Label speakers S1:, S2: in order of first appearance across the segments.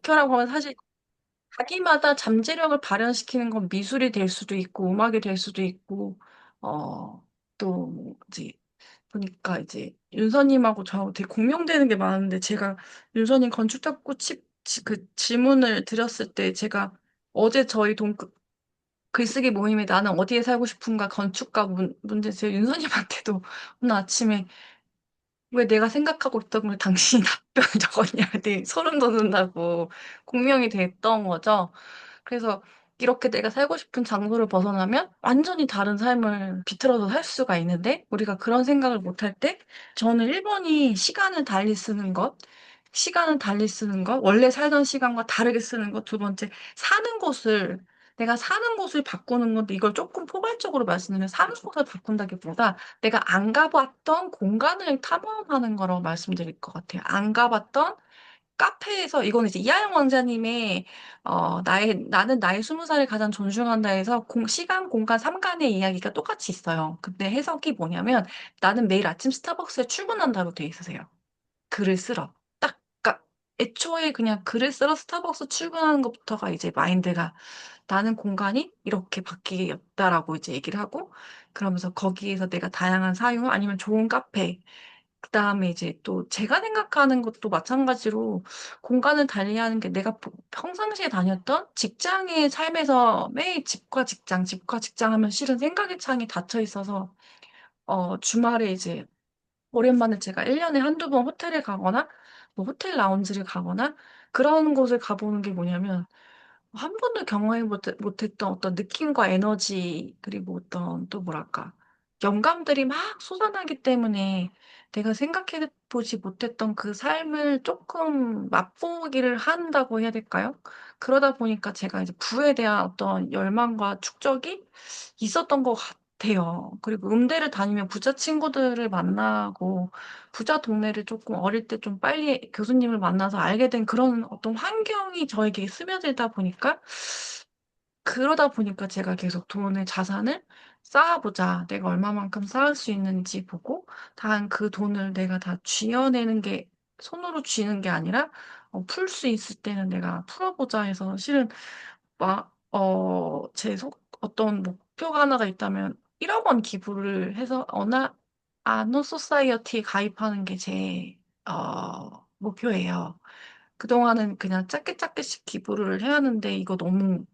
S1: 목표라고 하면 사실 자기마다 잠재력을 발현시키는 건 미술이 될 수도 있고 음악이 될 수도 있고 또 이제 보니까 이제 윤서님하고 저 되게 공명되는 게 많은데 제가 윤서님 건축작고 그 질문을 드렸을 때 제가 어제 저희 글쓰기 모임에 나는 어디에 살고 싶은가 건축가 문제 제가 윤서님한테도 오늘 아침에 왜 내가 생각하고 있던 걸 당신이 답변을 적었냐 되게 소름 돋는다고 공명이 됐던 거죠. 그래서 이렇게 내가 살고 싶은 장소를 벗어나면 완전히 다른 삶을 비틀어서 살 수가 있는데 우리가 그런 생각을 못할 때 저는 1번이 시간을 달리 쓰는 것, 원래 살던 시간과 다르게 쓰는 것, 두 번째 내가 사는 곳을 바꾸는 건데 이걸 조금 포괄적으로 말씀드리면 사는 곳을 바꾼다기보다 내가 안 가봤던 공간을 탐험하는 거라고 말씀드릴 것 같아요. 안 가봤던 카페에서 이거는 이제 이하영 왕자님의 나는 나의 20살을 가장 존중한다 해서 시간, 공간, 삼간의 이야기가 똑같이 있어요. 근데 해석이 뭐냐면 나는 매일 아침 스타벅스에 출근한다고 돼 있으세요. 글을 쓰러. 그러니까 애초에 그냥 글을 쓰러 스타벅스 출근하는 것부터가 이제 마인드가 나는 공간이 이렇게 바뀌었다라고 이제 얘기를 하고 그러면서 거기에서 내가 다양한 사유 아니면 좋은 카페 그다음에 이제 또 제가 생각하는 것도 마찬가지로 공간을 달리하는 게 내가 평상시에 다녔던 직장의 삶에서 매일 집과 직장 하면 실은 생각의 창이 닫혀 있어서 주말에 이제 오랜만에 제가 1년에 한두 번 호텔에 가거나 뭐 호텔 라운지를 가거나 그런 곳을 가보는 게 뭐냐면 한 번도 경험해 못했던 어떤 느낌과 에너지, 그리고 어떤 또 뭐랄까, 영감들이 막 솟아나기 때문에 내가 생각해 보지 못했던 그 삶을 조금 맛보기를 한다고 해야 될까요? 그러다 보니까 제가 이제 부에 대한 어떤 열망과 축적이 있었던 것 같아요. 그리고 음대를 다니면 부자 친구들을 만나고 부자 동네를 조금 어릴 때 좀 빨리 교수님을 만나서 알게 된 그런 어떤 환경이 저에게 스며들다 보니까 그러다 보니까 제가 계속 자산을 쌓아보자. 내가 얼마만큼 쌓을 수 있는지 보고, 단 그 돈을 내가 다 쥐어내는 게, 손으로 쥐는 게 아니라, 풀 수 있을 때는 내가 풀어보자 해서, 실은, 어떤 목표가 하나가 있다면, 1억 원 기부를 해서, 아노 소사이어티에 가입하는 게 목표예요. 그동안은 그냥 작게 작게씩 기부를 해야 하는데, 이거 너무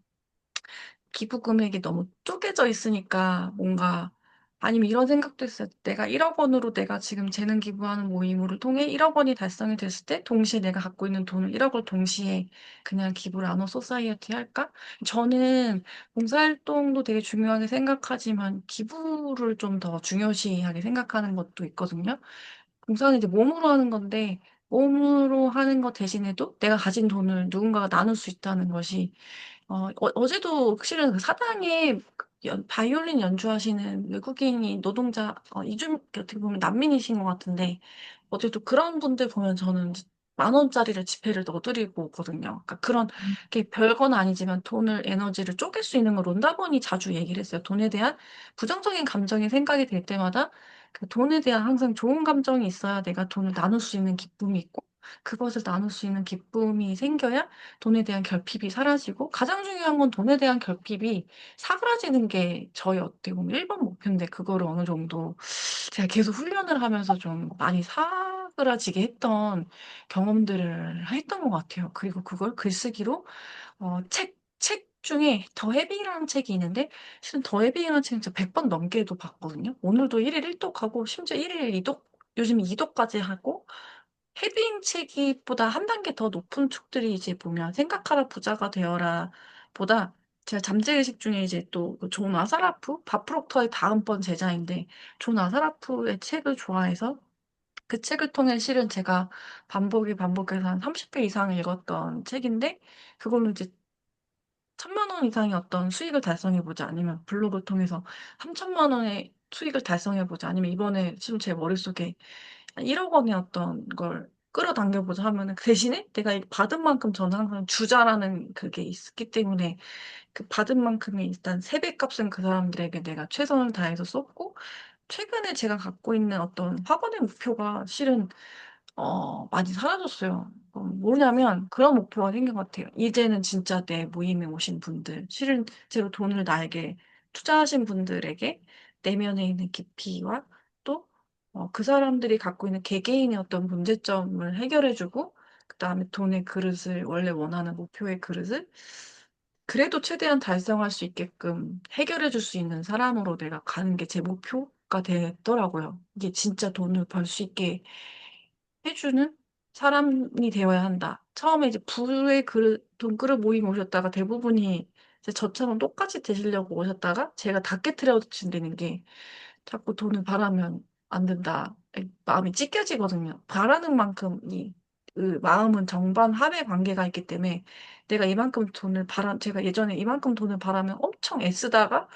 S1: 기부 금액이 너무 쪼개져 있으니까 뭔가 아니면 이런 생각도 했어요. 내가 1억 원으로 내가 지금 재능 기부하는 모임을 통해 1억 원이 달성이 됐을 때 동시에 내가 갖고 있는 돈을 1억 을 동시에 그냥 기부를 나눠 소사이어티 할까? 저는 봉사활동도 되게 중요하게 생각하지만 기부를 좀 더 중요시하게 생각하는 것도 있거든요. 봉사는 이제 몸으로 하는 건데 몸으로 하는 것 대신에도 내가 가진 돈을 누군가가 나눌 수 있다는 것이 어제도 실은 그 사당에 바이올린 연주하시는 외국인이 이중, 어떻게 보면 난민이신 것 같은데, 어제도 그런 분들 보면 저는 10,000원짜리를 지폐를 넣어드리고 오거든요. 그러니까 그런, 게 별건 아니지만 돈을, 에너지를 쪼갤 수 있는 걸 론다버니 자주 얘기를 했어요. 돈에 대한 부정적인 감정이 생각이 될 때마다 그 돈에 대한 항상 좋은 감정이 있어야 내가 돈을 나눌 수 있는 기쁨이 있고, 그것을 나눌 수 있는 기쁨이 생겨야 돈에 대한 결핍이 사라지고 가장 중요한 건 돈에 대한 결핍이 사그라지는 게 저희 어떻게 보면 1번 목표인데 그거를 어느 정도 제가 계속 훈련을 하면서 좀 많이 사그라지게 했던 경험들을 했던 것 같아요. 그리고 그걸 글쓰기로 책 중에 더 헤빙이라는 책이 있는데 실은 더 헤빙이라는 책은 진짜 100번 넘게도 봤거든요. 오늘도 1일 1독하고 심지어 1일 2독 요즘 2독까지 하고 헤딩 체기보다 한 단계 더 높은 축들이 이제 보면 생각하라 부자가 되어라 보다 제가 잠재의식 중에 이제 또존 아사라프 바프록터의 다음번 제자인데 존 아사라프의 책을 좋아해서 그 책을 통해 실은 제가 반복해서 한 30회 이상 읽었던 책인데 그걸로 이제 1,000만 원 이상의 어떤 수익을 달성해보자 아니면 블로그를 통해서 3,000만 원의 수익을 달성해보자 아니면 이번에 지금 제 머릿속에 1억 원의 어떤 걸 끌어당겨보자 하면은 그 대신에 내가 이 받은 만큼 저는 항상 주자라는 그게 있기 때문에 그 받은 만큼의 일단 세배 값은 그 사람들에게 내가 최선을 다해서 썼고 최근에 제가 갖고 있는 어떤 학원의 목표가 실은 많이 사라졌어요. 뭐냐면 그런 목표가 생긴 것 같아요. 이제는 진짜 내 모임에 오신 분들, 실제로 돈을 나에게 투자하신 분들에게 내면에 있는 깊이와 또 그 사람들이 갖고 있는 개개인의 어떤 문제점을 해결해주고 그다음에 돈의 그릇을 원래 원하는 목표의 그릇을 그래도 최대한 달성할 수 있게끔 해결해 줄 수 있는 사람으로 내가 가는 게 제 목표가 됐더라고요. 이게 진짜 돈을 벌 수 있게 해주는 사람이 되어야 한다. 처음에 이제 부의 그릇, 돈그릇 모임 오셨다가 대부분이 이제 저처럼 똑같이 되시려고 오셨다가 제가 다 깨트려진다는 게 자꾸 돈을 바라면 안 된다. 마음이 찢겨지거든요. 바라는 만큼 그 마음은 정반합의 관계가 있기 때문에 내가 이만큼 제가 예전에 이만큼 돈을 바라면 엄청 애쓰다가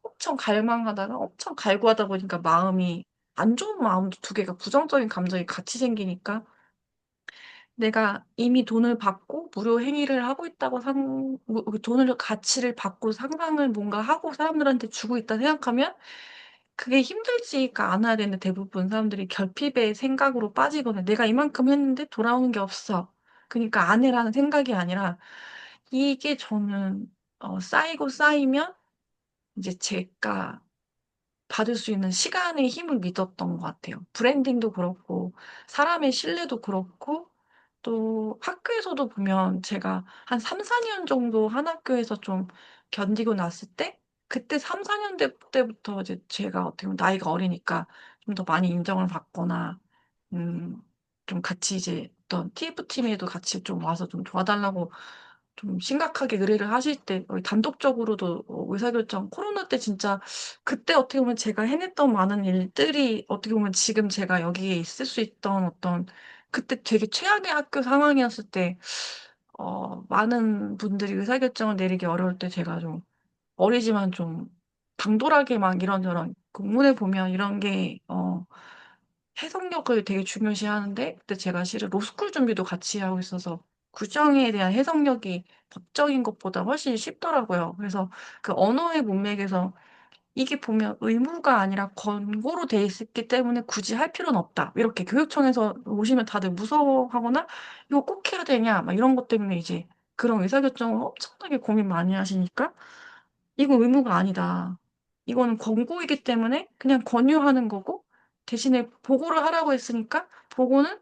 S1: 엄청 갈망하다가 엄청 갈구하다 보니까 마음이 안 좋은 마음도 두 개가 부정적인 감정이 같이 생기니까 내가 이미 돈을 받고 무료 행위를 하고 있다고 그 돈을 가치를 받고 상상을 뭔가 하고 사람들한테 주고 있다 생각하면 그게 힘들지가 않아야 되는데 대부분 사람들이 결핍의 생각으로 빠지거나 내가 이만큼 했는데 돌아오는 게 없어. 그러니까 안 해라는 생각이 아니라 이게 저는 쌓이고 쌓이면 이제 제가 받을 수 있는 시간의 힘을 믿었던 것 같아요. 브랜딩도 그렇고, 사람의 신뢰도 그렇고, 또 학교에서도 보면 제가 한 3, 4년 정도 한 학교에서 좀 견디고 났을 때, 그때 3, 4년 때부터 이제 제가 어떻게 보면 나이가 어리니까 좀 더 많이 인정을 받거나, 음, 좀 같이 이제 어떤 TF팀에도 같이 좀 와서 좀 도와달라고 좀 심각하게 의뢰를 하실 때 단독적으로도 의사결정 코로나 때 진짜 그때 어떻게 보면 제가 해냈던 많은 일들이 어떻게 보면 지금 제가 여기에 있을 수 있던 어떤 그때 되게 최악의 학교 상황이었을 때 많은 분들이 의사결정을 내리기 어려울 때 제가 좀 어리지만 좀 당돌하게 막 이런저런 공문에 보면 이런 게 해석력을 되게 중요시하는데 그때 제가 실은 로스쿨 준비도 같이 하고 있어서 규정에 대한 해석력이 법적인 것보다 훨씬 쉽더라고요. 그래서 그 언어의 문맥에서 이게 보면 의무가 아니라 권고로 돼 있기 때문에 굳이 할 필요는 없다. 이렇게 교육청에서 오시면 다들 무서워하거나 이거 꼭 해야 되냐 막 이런 것 때문에 이제 그런 의사결정을 엄청나게 고민 많이 하시니까 이건 의무가 아니다. 이거는 권고이기 때문에 그냥 권유하는 거고 대신에 보고를 하라고 했으니까 보고는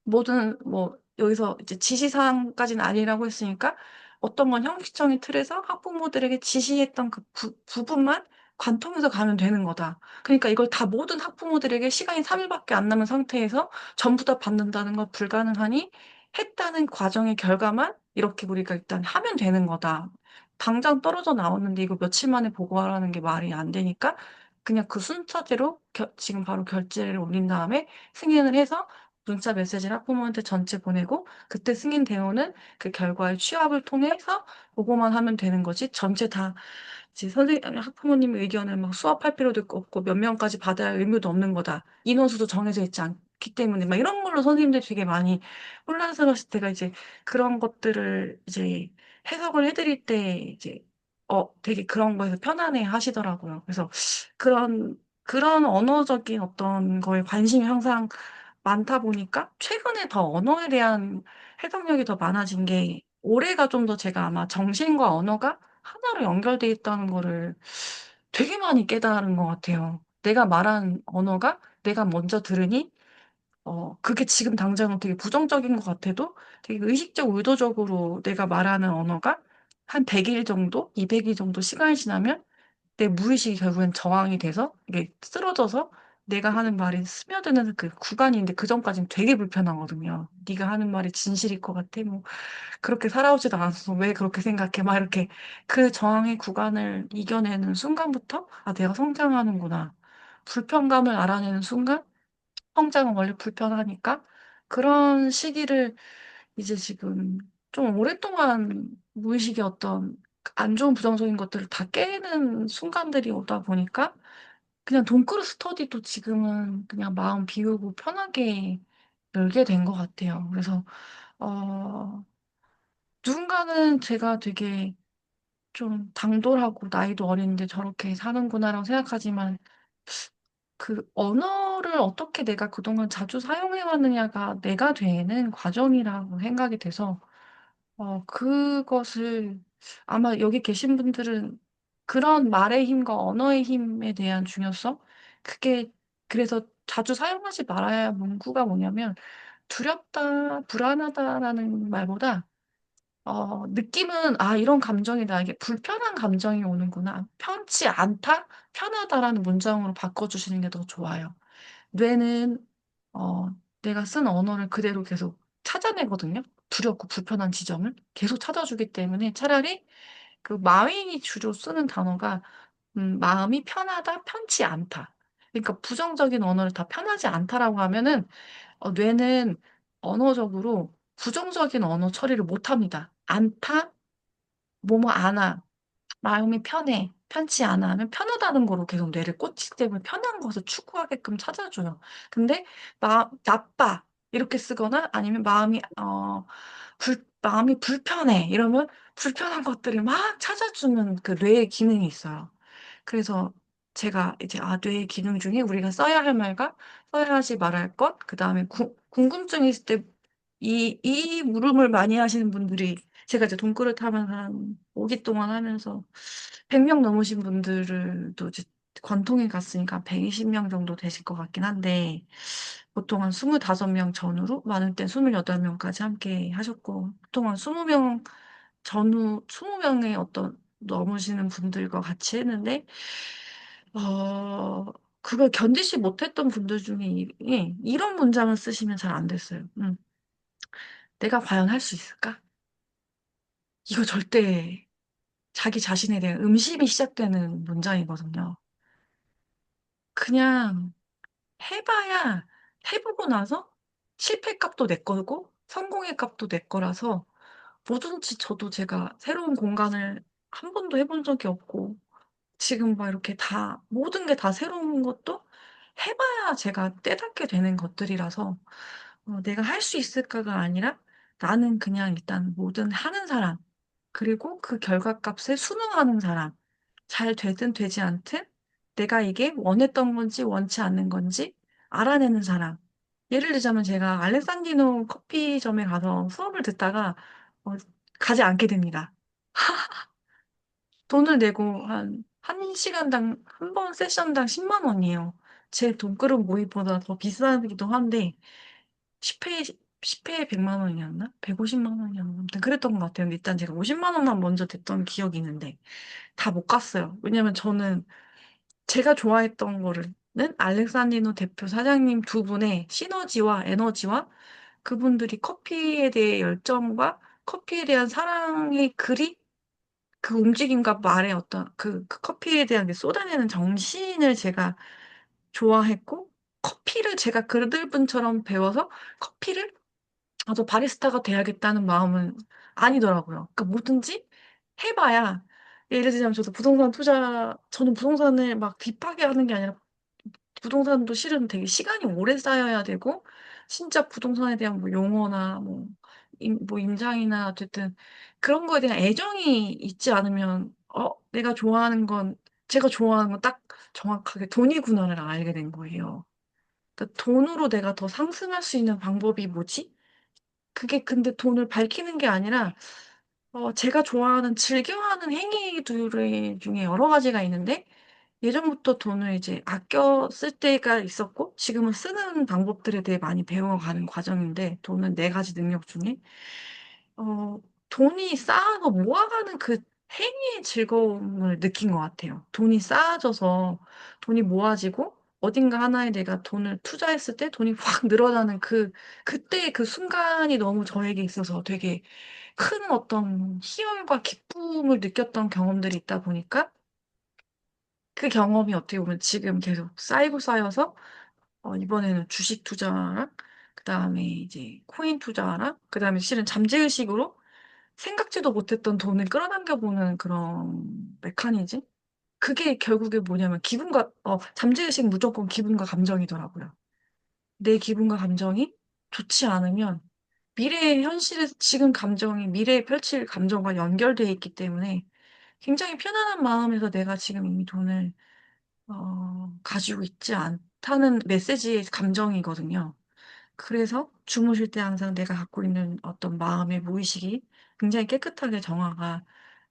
S1: 모든 뭐 여기서 이제 지시사항까지는 아니라고 했으니까 어떤 건 형식적인 틀에서 학부모들에게 지시했던 그 부분만 관통해서 가면 되는 거다. 그러니까 이걸 다 모든 학부모들에게 시간이 3일밖에 안 남은 상태에서 전부 다 받는다는 건 불가능하니 했다는 과정의 결과만 이렇게 우리가 일단 하면 되는 거다. 당장 떨어져 나왔는데 이거 며칠 만에 보고하라는 게 말이 안 되니까 그냥 그 순서대로 지금 바로 결제를 올린 다음에 승인을 해서 문자 메시지를 학부모한테 전체 보내고 그때 승인 대우는 그 결과의 취합을 통해서 보고만 하면 되는 거지 전체 다 이제 학부모님 의견을 막 수합할 필요도 없고 몇 명까지 받아야 할 의무도 없는 거다. 인원수도 정해져 있지 않기 때문에 막 이런 걸로 선생님들이 되게 많이 혼란스러웠을 때가 이제 그런 것들을 이제 해석을 해드릴 때 이제 되게 그런 거에서 편안해 하시더라고요. 그래서 그런 언어적인 어떤 거에 관심이 항상 많다 보니까 최근에 더 언어에 대한 해석력이 더 많아진 게 올해가 좀 더 제가 아마 정신과 언어가 하나로 연결돼 있다는 거를 되게 많이 깨달은 것 같아요. 내가 말한 언어가 내가 먼저 들으니 그게 지금 당장은 되게 부정적인 것 같아도 되게 의식적, 의도적으로 내가 말하는 언어가 한 100일 정도, 200일 정도 시간이 지나면 내 무의식이 결국엔 저항이 돼서 이게 쓰러져서 내가 하는 말이 스며드는 그 구간이 있는데 그전까지는 되게 불편하거든요. 네가 하는 말이 진실일 것 같아. 뭐 그렇게 살아오지도 않아서 왜 그렇게 생각해? 막 이렇게 그 저항의 구간을 이겨내는 순간부터 아 내가 성장하는구나. 불편감을 알아내는 순간 성장은 원래 불편하니까 그런 시기를 이제 지금 좀 오랫동안 무의식의 어떤 안 좋은 부정적인 것들을 다 깨는 순간들이 오다 보니까 그냥 돈크루 스터디도 지금은 그냥 마음 비우고 편하게 열게 된 것 같아요. 그래서 어, 누군가는 제가 되게 좀 당돌하고 나이도 어린데 저렇게 사는구나라고 생각하지만 그 언어를 어떻게 내가 그동안 자주 사용해 왔느냐가 내가 되는 과정이라고 생각이 돼서 그것을 아마 여기 계신 분들은 그런 말의 힘과 언어의 힘에 대한 중요성? 그게 그래서 자주 사용하지 말아야 할 문구가 뭐냐면 두렵다, 불안하다라는 말보다 느낌은 '아 이런 감정이 나에게 불편한 감정이 오는구나. 편치 않다, 편하다.'라는 문장으로 바꿔 주시는 게 더 좋아요. 뇌는 어 내가 쓴 언어를 그대로 계속 찾아내거든요. 두렵고 불편한 지점을 계속 찾아주기 때문에 차라리 그 마윈이 주로 쓰는 단어가 "마음이 편하다, 편치 않다." 그러니까 부정적인 언어를 다 "편하지 않다."라고 하면은 뇌는 언어적으로 부정적인 언어 처리를 못 합니다. "않다." "뭐뭐 않아." "마음이 편해." "편치 않아." 하면 편하다는 거로 계속 뇌를 꽂히기 때문에 편한 것을 추구하게끔 찾아줘요. 근데 "나빠." 이렇게 쓰거나 아니면 "마음이 불편해." 이러면 불편한 것들을 막 찾아주는 그 뇌의 기능이 있어요. 그래서 제가 이제 뇌의 기능 중에 우리가 써야 할 말과 써야 하지 말아야 할 것 그다음에 궁금증이 있을 때 이 물음을 많이 하시는 분들이 제가 이제 돈그릇 하면서 한 5기 동안 하면서 100명 넘으신 분들을 또 이제 관통해 갔으니까 120명 정도 되실 것 같긴 한데 보통 한 25명 전후로 많을 땐 28 명까지 함께 하셨고 보통 한 20명 전후 20 명의 어떤 넘으시는 분들과 같이 했는데 어 그걸 견디지 못했던 분들 중에 이런 문장을 쓰시면 잘 안 됐어요. '내가 과연 할 수 있을까?' 이거 절대 자기 자신에 대한 의심이 시작되는 문장이거든요. 그냥 해 봐야 해 보고 나서 실패 값도 내 거고 성공의 값도 내 거라서 뭐든지 저도 제가 새로운 공간을 한 번도 해본 적이 없고 지금 막 이렇게 다 모든 게 다 새로운 것도 해 봐야 제가 깨닫게 되는 것들이라서 '내가 할 수 있을까?'가 아니라 '나는 그냥 일단 뭐든 하는 사람 그리고 그 결과값에 순응하는 사람. 잘 되든 되지 않든 내가 이게 원했던 건지 원치 않는 건지 알아내는 사람.' 예를 들자면 제가 알렉산디노 커피점에 가서 수업을 듣다가 어 가지 않게 됩니다. 돈을 내고 한 시간당 한 번 세션당 10만 원이에요. 제 돈그릇 모임보다 더 비싸기도 한데 10 회에 10 회에 1 0 0 원이었나? 150만 원이었나? 아무튼 그랬던 것 같아요. 근데 일단 제가 50만 원만 먼저 냈던 기억이 있는데 다 못 갔어요. 왜냐면 저는 제가 좋아했던 거를 는 알렉산디노 대표 사장님 두 분의 시너지와 에너지와 그분들이 커피에 대해 열정과 커피에 대한 사랑의 글이 그 움직임과 말의 어떤 그 커피에 대한 그 쏟아내는 정신을 제가 좋아했고 커피를 제가 그들분처럼 배워서 커피를 '저 바리스타가 돼야겠다.'는 마음은 아니더라고요. 그러니까 뭐든지 해 봐야 예를 들자면 저는 부동산을 막 딥하게 하는 게 아니라 부동산도 실은 되게 시간이 오래 쌓여야 되고 진짜 부동산에 대한 뭐 용어나 뭐 임장이나 어쨌든 그런 거에 대한 애정이 있지 않으면 제가 좋아하는 건 딱 정확하게 돈이구나를 알게 된 거예요. 그러니까 '돈으로 내가 더 상승할 수 있는 방법이 뭐지?' 그게 근데 돈을 밝히는 게 아니라 제가 좋아하는 즐겨하는 행위들의 중에 여러 가지가 있는데 예전부터 돈을 이제 아껴 쓸 때가 있었고 지금은 쓰는 방법들에 대해 많이 배워가는 과정인데 돈은 4 가지 능력 중에 어 돈이 쌓아서 모아가는 그 행위의 즐거움을 느낀 것 같아요. 돈이 쌓아져서 돈이 모아지고 어딘가 하나에 내가 돈을 투자했을 때 돈이 확 늘어나는 그때의 그 순간이 너무 저에게 있어서 되게 큰 어떤 희열과 기쁨을 느꼈던 경험들이 있다 보니까 그 경험이 어떻게 보면 지금 계속 쌓이고 쌓여서 이번에는 주식 투자랑 그다음에 이제 코인 투자랑 그다음에 실은 잠재의식으로 생각지도 못했던 돈을 끌어당겨 보는 그런 메커니즘? 그게 결국에 뭐냐면 잠재의식은 무조건 기분과 감정이더라고요. 내 기분과 감정이 좋지 않으면 미래의 현실에서 지금 감정이 미래에 펼칠 감정과 연결돼 있기 때문에 굉장히 편안한 마음에서 내가 지금 이미 돈을 가지고 있지 않 못하는 메시지의 감정이거든요. 그래서 주무실 때 항상 내가 갖고 있는 어떤 마음의 무의식이 굉장히 깨끗하게 정화가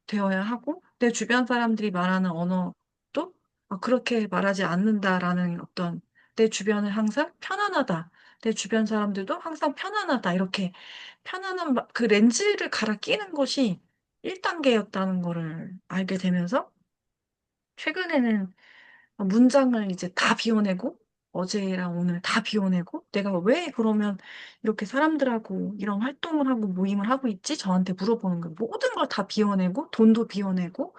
S1: 되어야 하고, 내 주변 사람들이 말하는 언어도 '그렇게 말하지 않는다.'라는 어떤, 내 주변은 항상 편안하다. 내 주변 사람들도 항상 편안하다. 이렇게 편안한 그 렌즈를 갈아 끼는 것이 1 단계였다는 거를 알게 되면서, 최근에는 문장을 이제 다 비워내고, 어제랑 오늘 다 비워내고, '내가 왜 그러면 이렇게 사람들하고 이런 활동을 하고 모임을 하고 있지?' 저한테 물어보는 거예요. 모든 걸 다 비워내고, 돈도 비워내고,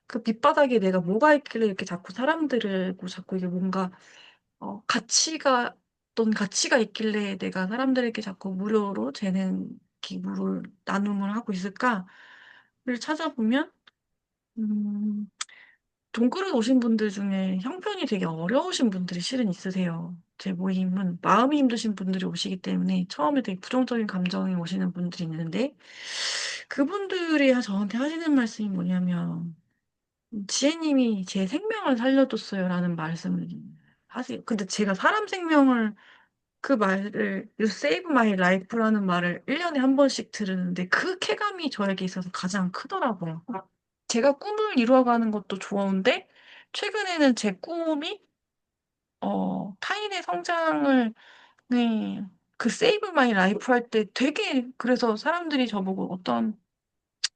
S1: 그 밑바닥에 내가 뭐가 있길래 이렇게 자꾸 사람들을 뭐 자꾸 이게 뭔가 가치가, 어떤 가치가 있길래 내가 사람들에게 자꾸 무료로 재는 기부를 나눔을 하고 있을까를 찾아보면, 음 동굴에 오신 분들 중에 형편이 되게 어려우신 분들이 실은 있으세요. 제 모임은 마음이 힘드신 분들이 오시기 때문에 처음에 되게 부정적인 감정이 오시는 분들이 있는데, 그분들이 저한테 하시는 말씀이 뭐냐면 "지혜님이 제 생명을 살려줬어요."라는 말씀을 하세요. 근데 제가 사람 생명을, 그 말을 "You save my life"라는 말을 1 년에 한 번씩 들으는데, 그 쾌감이 저에게 있어서 가장 크더라고요. 제가 꿈을 이루어가는 것도 좋은데, 최근에는 제 꿈이 타인의 성장을, 네, 그 세이브 마이 라이프 할 때 되게, 그래서 사람들이 저보고, 어떤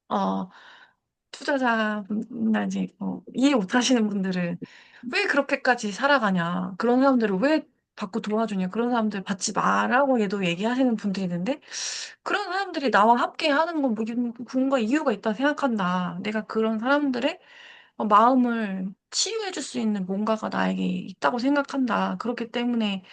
S1: 어 투자자분이나 이제 이해 못 하시는 분들은 "왜 그렇게까지 살아가냐. 그런 사람들을 왜 받고 도와주냐. 그런 사람들 받지 마라."고 얘도 얘기하시는 분들이 있는데, 그런 사람들이 나와 함께하는 건 뭐 뭔가 이유가 있다 생각한다. 내가 그런 사람들의 마음을 치유해 줄 수 있는 뭔가가 나에게 있다고 생각한다. 그렇기 때문에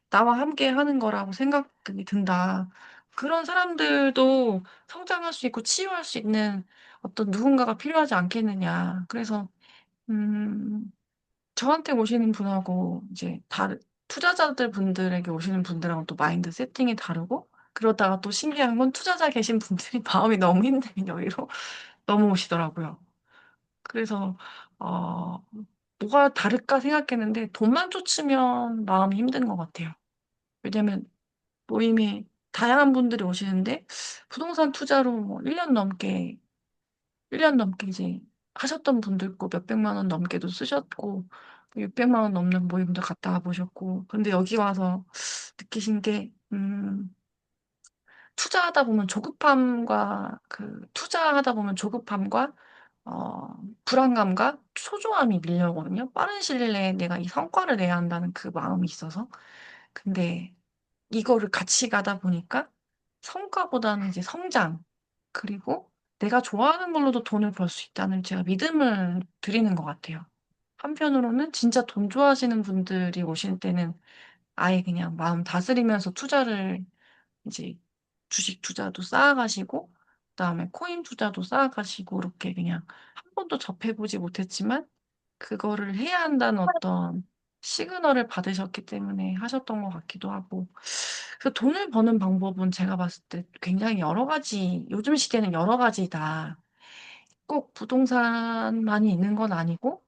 S1: 나와 함께하는 거라고 생각이 든다. 그런 사람들도 성장할 수 있고 치유할 수 있는 어떤 누군가가 필요하지 않겠느냐. 그래서 음 저한테 오시는 분하고 이제 다른 투자자들 분들에게 오시는 분들하고는 또 마인드 세팅이 다르고, 그러다가 또 신기한 건 투자자 계신 분들이 마음이 너무 힘든 여유로 넘어오시더라고요. 그래서 어 '뭐가 다를까?' 생각했는데, 돈만 쫓으면 마음이 힘든 것 같아요. 왜냐면 모임에 다양한 분들이 오시는데, 부동산 투자로 뭐 1년 넘게 이제 하셨던 분도 있고, 몇백만 원 넘게도 쓰셨고, 600만 원 넘는 모임도 갔다 와 보셨고, 근데 여기 와서 느끼신 게, 투자하다 보면 조급함과 불안감과 초조함이 밀려오거든요. 빠른 시일 내에 내가 이 성과를 내야 한다는 그 마음이 있어서. 근데 이거를 같이 가다 보니까 성과보다는 이제 성장, 그리고 내가 좋아하는 걸로도 돈을 벌 수 있다는 제가 믿음을 드리는 것 같아요. 한편으로는 진짜 돈 좋아하시는 분들이 오실 때는 아예 그냥 마음 다스리면서 투자를, 이제 주식 투자도 쌓아 가시고, 그다음에 코인 투자도 쌓아 가시고, 이렇게 그냥 한 번도 접해 보지 못했지만 그거를 해야 한다는 어떤 시그널을 받으셨기 때문에 하셨던 것 같기도 하고. 그래서 돈을 버는 방법은 제가 봤을 때 굉장히 여러 가지, 요즘 시대는 여러 가지다. 꼭 부동산만이 있는 건 아니고,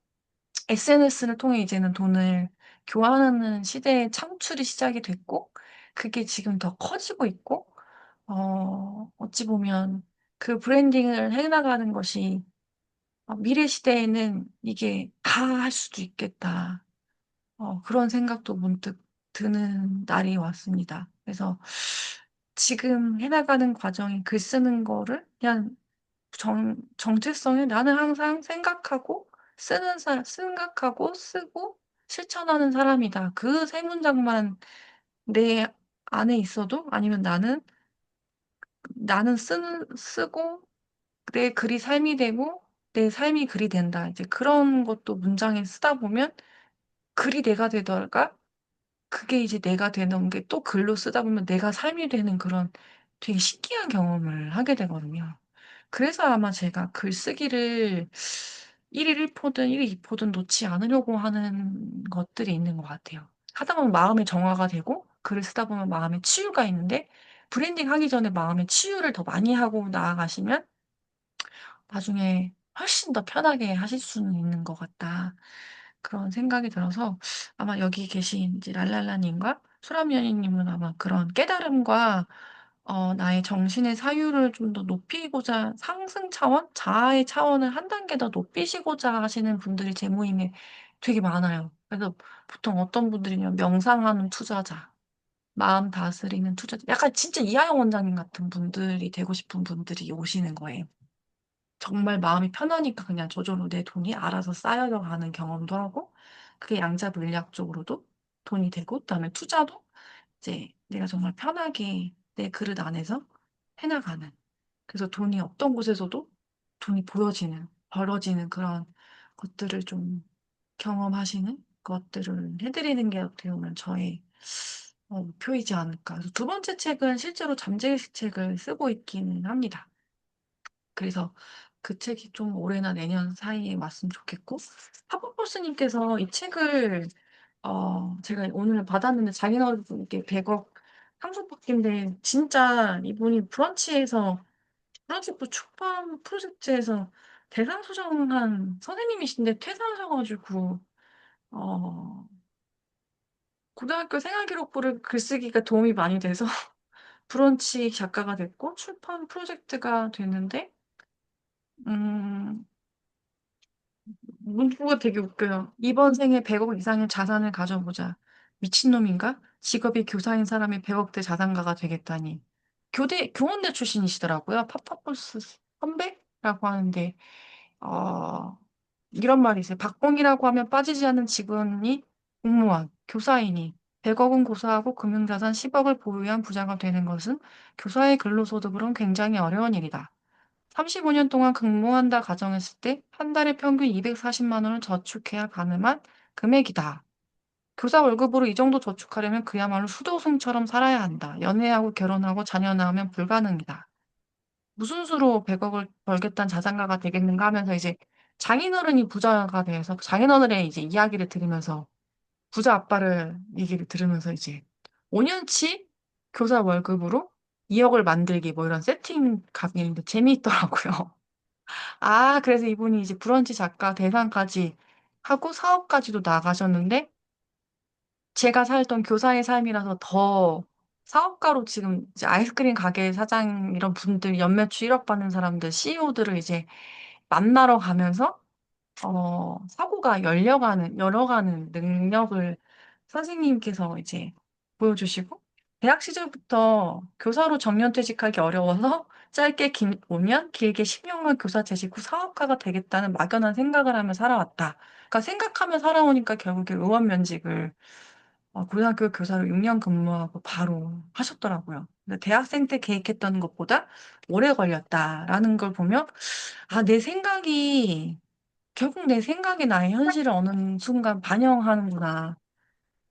S1: SNS를 통해 이제는 돈을 교환하는 시대의 창출이 시작이 됐고, 그게 지금 더 커지고 있고, 어찌 보면 그 브랜딩을 해 나가는 것이, '미래 시대에는 이게 다 할 수도 있겠다.' 그런 생각도 문득 드는 날이 왔습니다. 그래서 지금 해 나가는 과정이, 글 쓰는 거를 그냥 정체성에 나는 항상 생각하고 쓰고 실천하는 사람이다. 그 세 문장만 내 안에 있어도, 아니면 나는 쓰고 내 글이 삶이 되고 내 삶이 글이 된다. 이제 그런 것도 문장에 쓰다 보면 글이 내가 되다가, 그게 이제 내가 되는 게 또 글로 쓰다 보면 내가 삶이 되는, 그런 되게 신기한 경험을 하게 되거든요. 그래서 아마 제가 글쓰기를 1 일 1 포든 1 일 2 포든 놓지 않으려고 하는 것들이 있는 것 같아요. 하다 보면 마음의 정화가 되고, 글을 쓰다 보면 마음의 치유가 있는데, 브랜딩하기 전에 마음의 치유를 더 많이 하고 나아가시면 나중에 훨씬 더 편하게 하실 수는 있는 것 같다. 그런 생각이 들어서 아마 여기 계신 이제 랄랄라님과 수람연희님은 아마 그런 깨달음과 나의 정신의 사유를 좀 더 높이고자 상승 차원, 자아의 차원을 한 단계 더 높이시고자 하시는 분들이 제 모임에 되게 많아요. 그래서 보통 어떤 분들이냐면 명상하는 투자자, 마음 다스리는 투자자, 약간 진짜 이하영 원장님 같은 분들이 되고 싶은 분들이 오시는 거예요. 정말 마음이 편하니까 그냥 저절로 내 돈이 알아서 쌓여가는 경험도 하고, 그게 양자 물리학적으로도 돈이 되고, 그다음에 투자도 이제 내가 정말 편하게 내 그릇 안에서 해나가는. 그래서 돈이 없던 곳에서도 돈이 보여지는, 벌어지는 그런 것들을 좀 경험하시는 것들을 해드리는 게 어떻게 보면 저의 목표이지 않을까. 그래서 두 번째 책은 실제로 잠재의식 책을 쓰고 있기는 합니다. 그래서 그 책이 좀 올해나 내년 사이에 왔으면 좋겠고, 하버버스님께서 이 책을, 제가 오늘 받았는데 자기나게 100억 상속받기인데, 진짜 이분이 브런치부 출판 프로젝트에서 대상 수상한 선생님이신데 퇴사하셔가지고, 어, 고등학교 생활기록부를 글쓰기가 도움이 많이 돼서 브런치 작가가 됐고, 출판 프로젝트가 됐는데, 음, 문구가 되게 웃겨요. 이번 생에 100억 이상의 자산을 가져보자. 미친놈인가? 직업이 교사인 사람이 100억대 자산가가 되겠다니. 교원대 출신이시더라고요. 파파포스 선배라고 하는데, 어, 이런 말이 있어요. 박봉이라고 하면 빠지지 않는 직원이 공무원, 교사이니 100억은 고사하고 금융자산 10억을 보유한 부자가 되는 것은 교사의 근로소득으로는 굉장히 어려운 일이다. 35년 동안 근무한다 가정했을 때 한 달에 평균 240만 원을 저축해야 가능한 금액이다. 교사 월급으로 이 정도 저축하려면 그야말로 수도승처럼 살아야 한다. 연애하고 결혼하고 자녀 낳으면 불가능이다. 무슨 수로 100억을 벌겠다는 자산가가 되겠는가 하면서 이제 장인어른이 부자가 돼서 장인어른의 이제 이야기를 들으면서 부자 아빠를 얘기를 들으면서 이제 5년치 교사 월급으로 2억을 만들기 뭐 이런 세팅 각인데 재미있더라고요. 아, 그래서 이분이 이제 브런치 작가 대상까지 하고 사업까지도 나가셨는데 제가 살던 교사의 삶이라서 더 사업가로 지금 이제 아이스크림 가게 사장 이런 분들 연매출 1억 받는 사람들 CEO들을 이제 만나러 가면서 사고가 열어가는 능력을 선생님께서 이제 보여주시고, 대학 시절부터 교사로 정년퇴직하기 어려워서 짧게 5년, 길게 10년간 교사 재직 후 사업가가 되겠다는 막연한 생각을 하며 살아왔다. 그러니까 생각하며 살아오니까 결국에 의원 면직을 고등학교 교사로 6년 근무하고 바로 하셨더라고요. 근데 대학생 때 계획했던 것보다 오래 걸렸다라는 걸 보면, 아, 결국 내 생각이 나의 현실을 어느 순간 반영하는구나.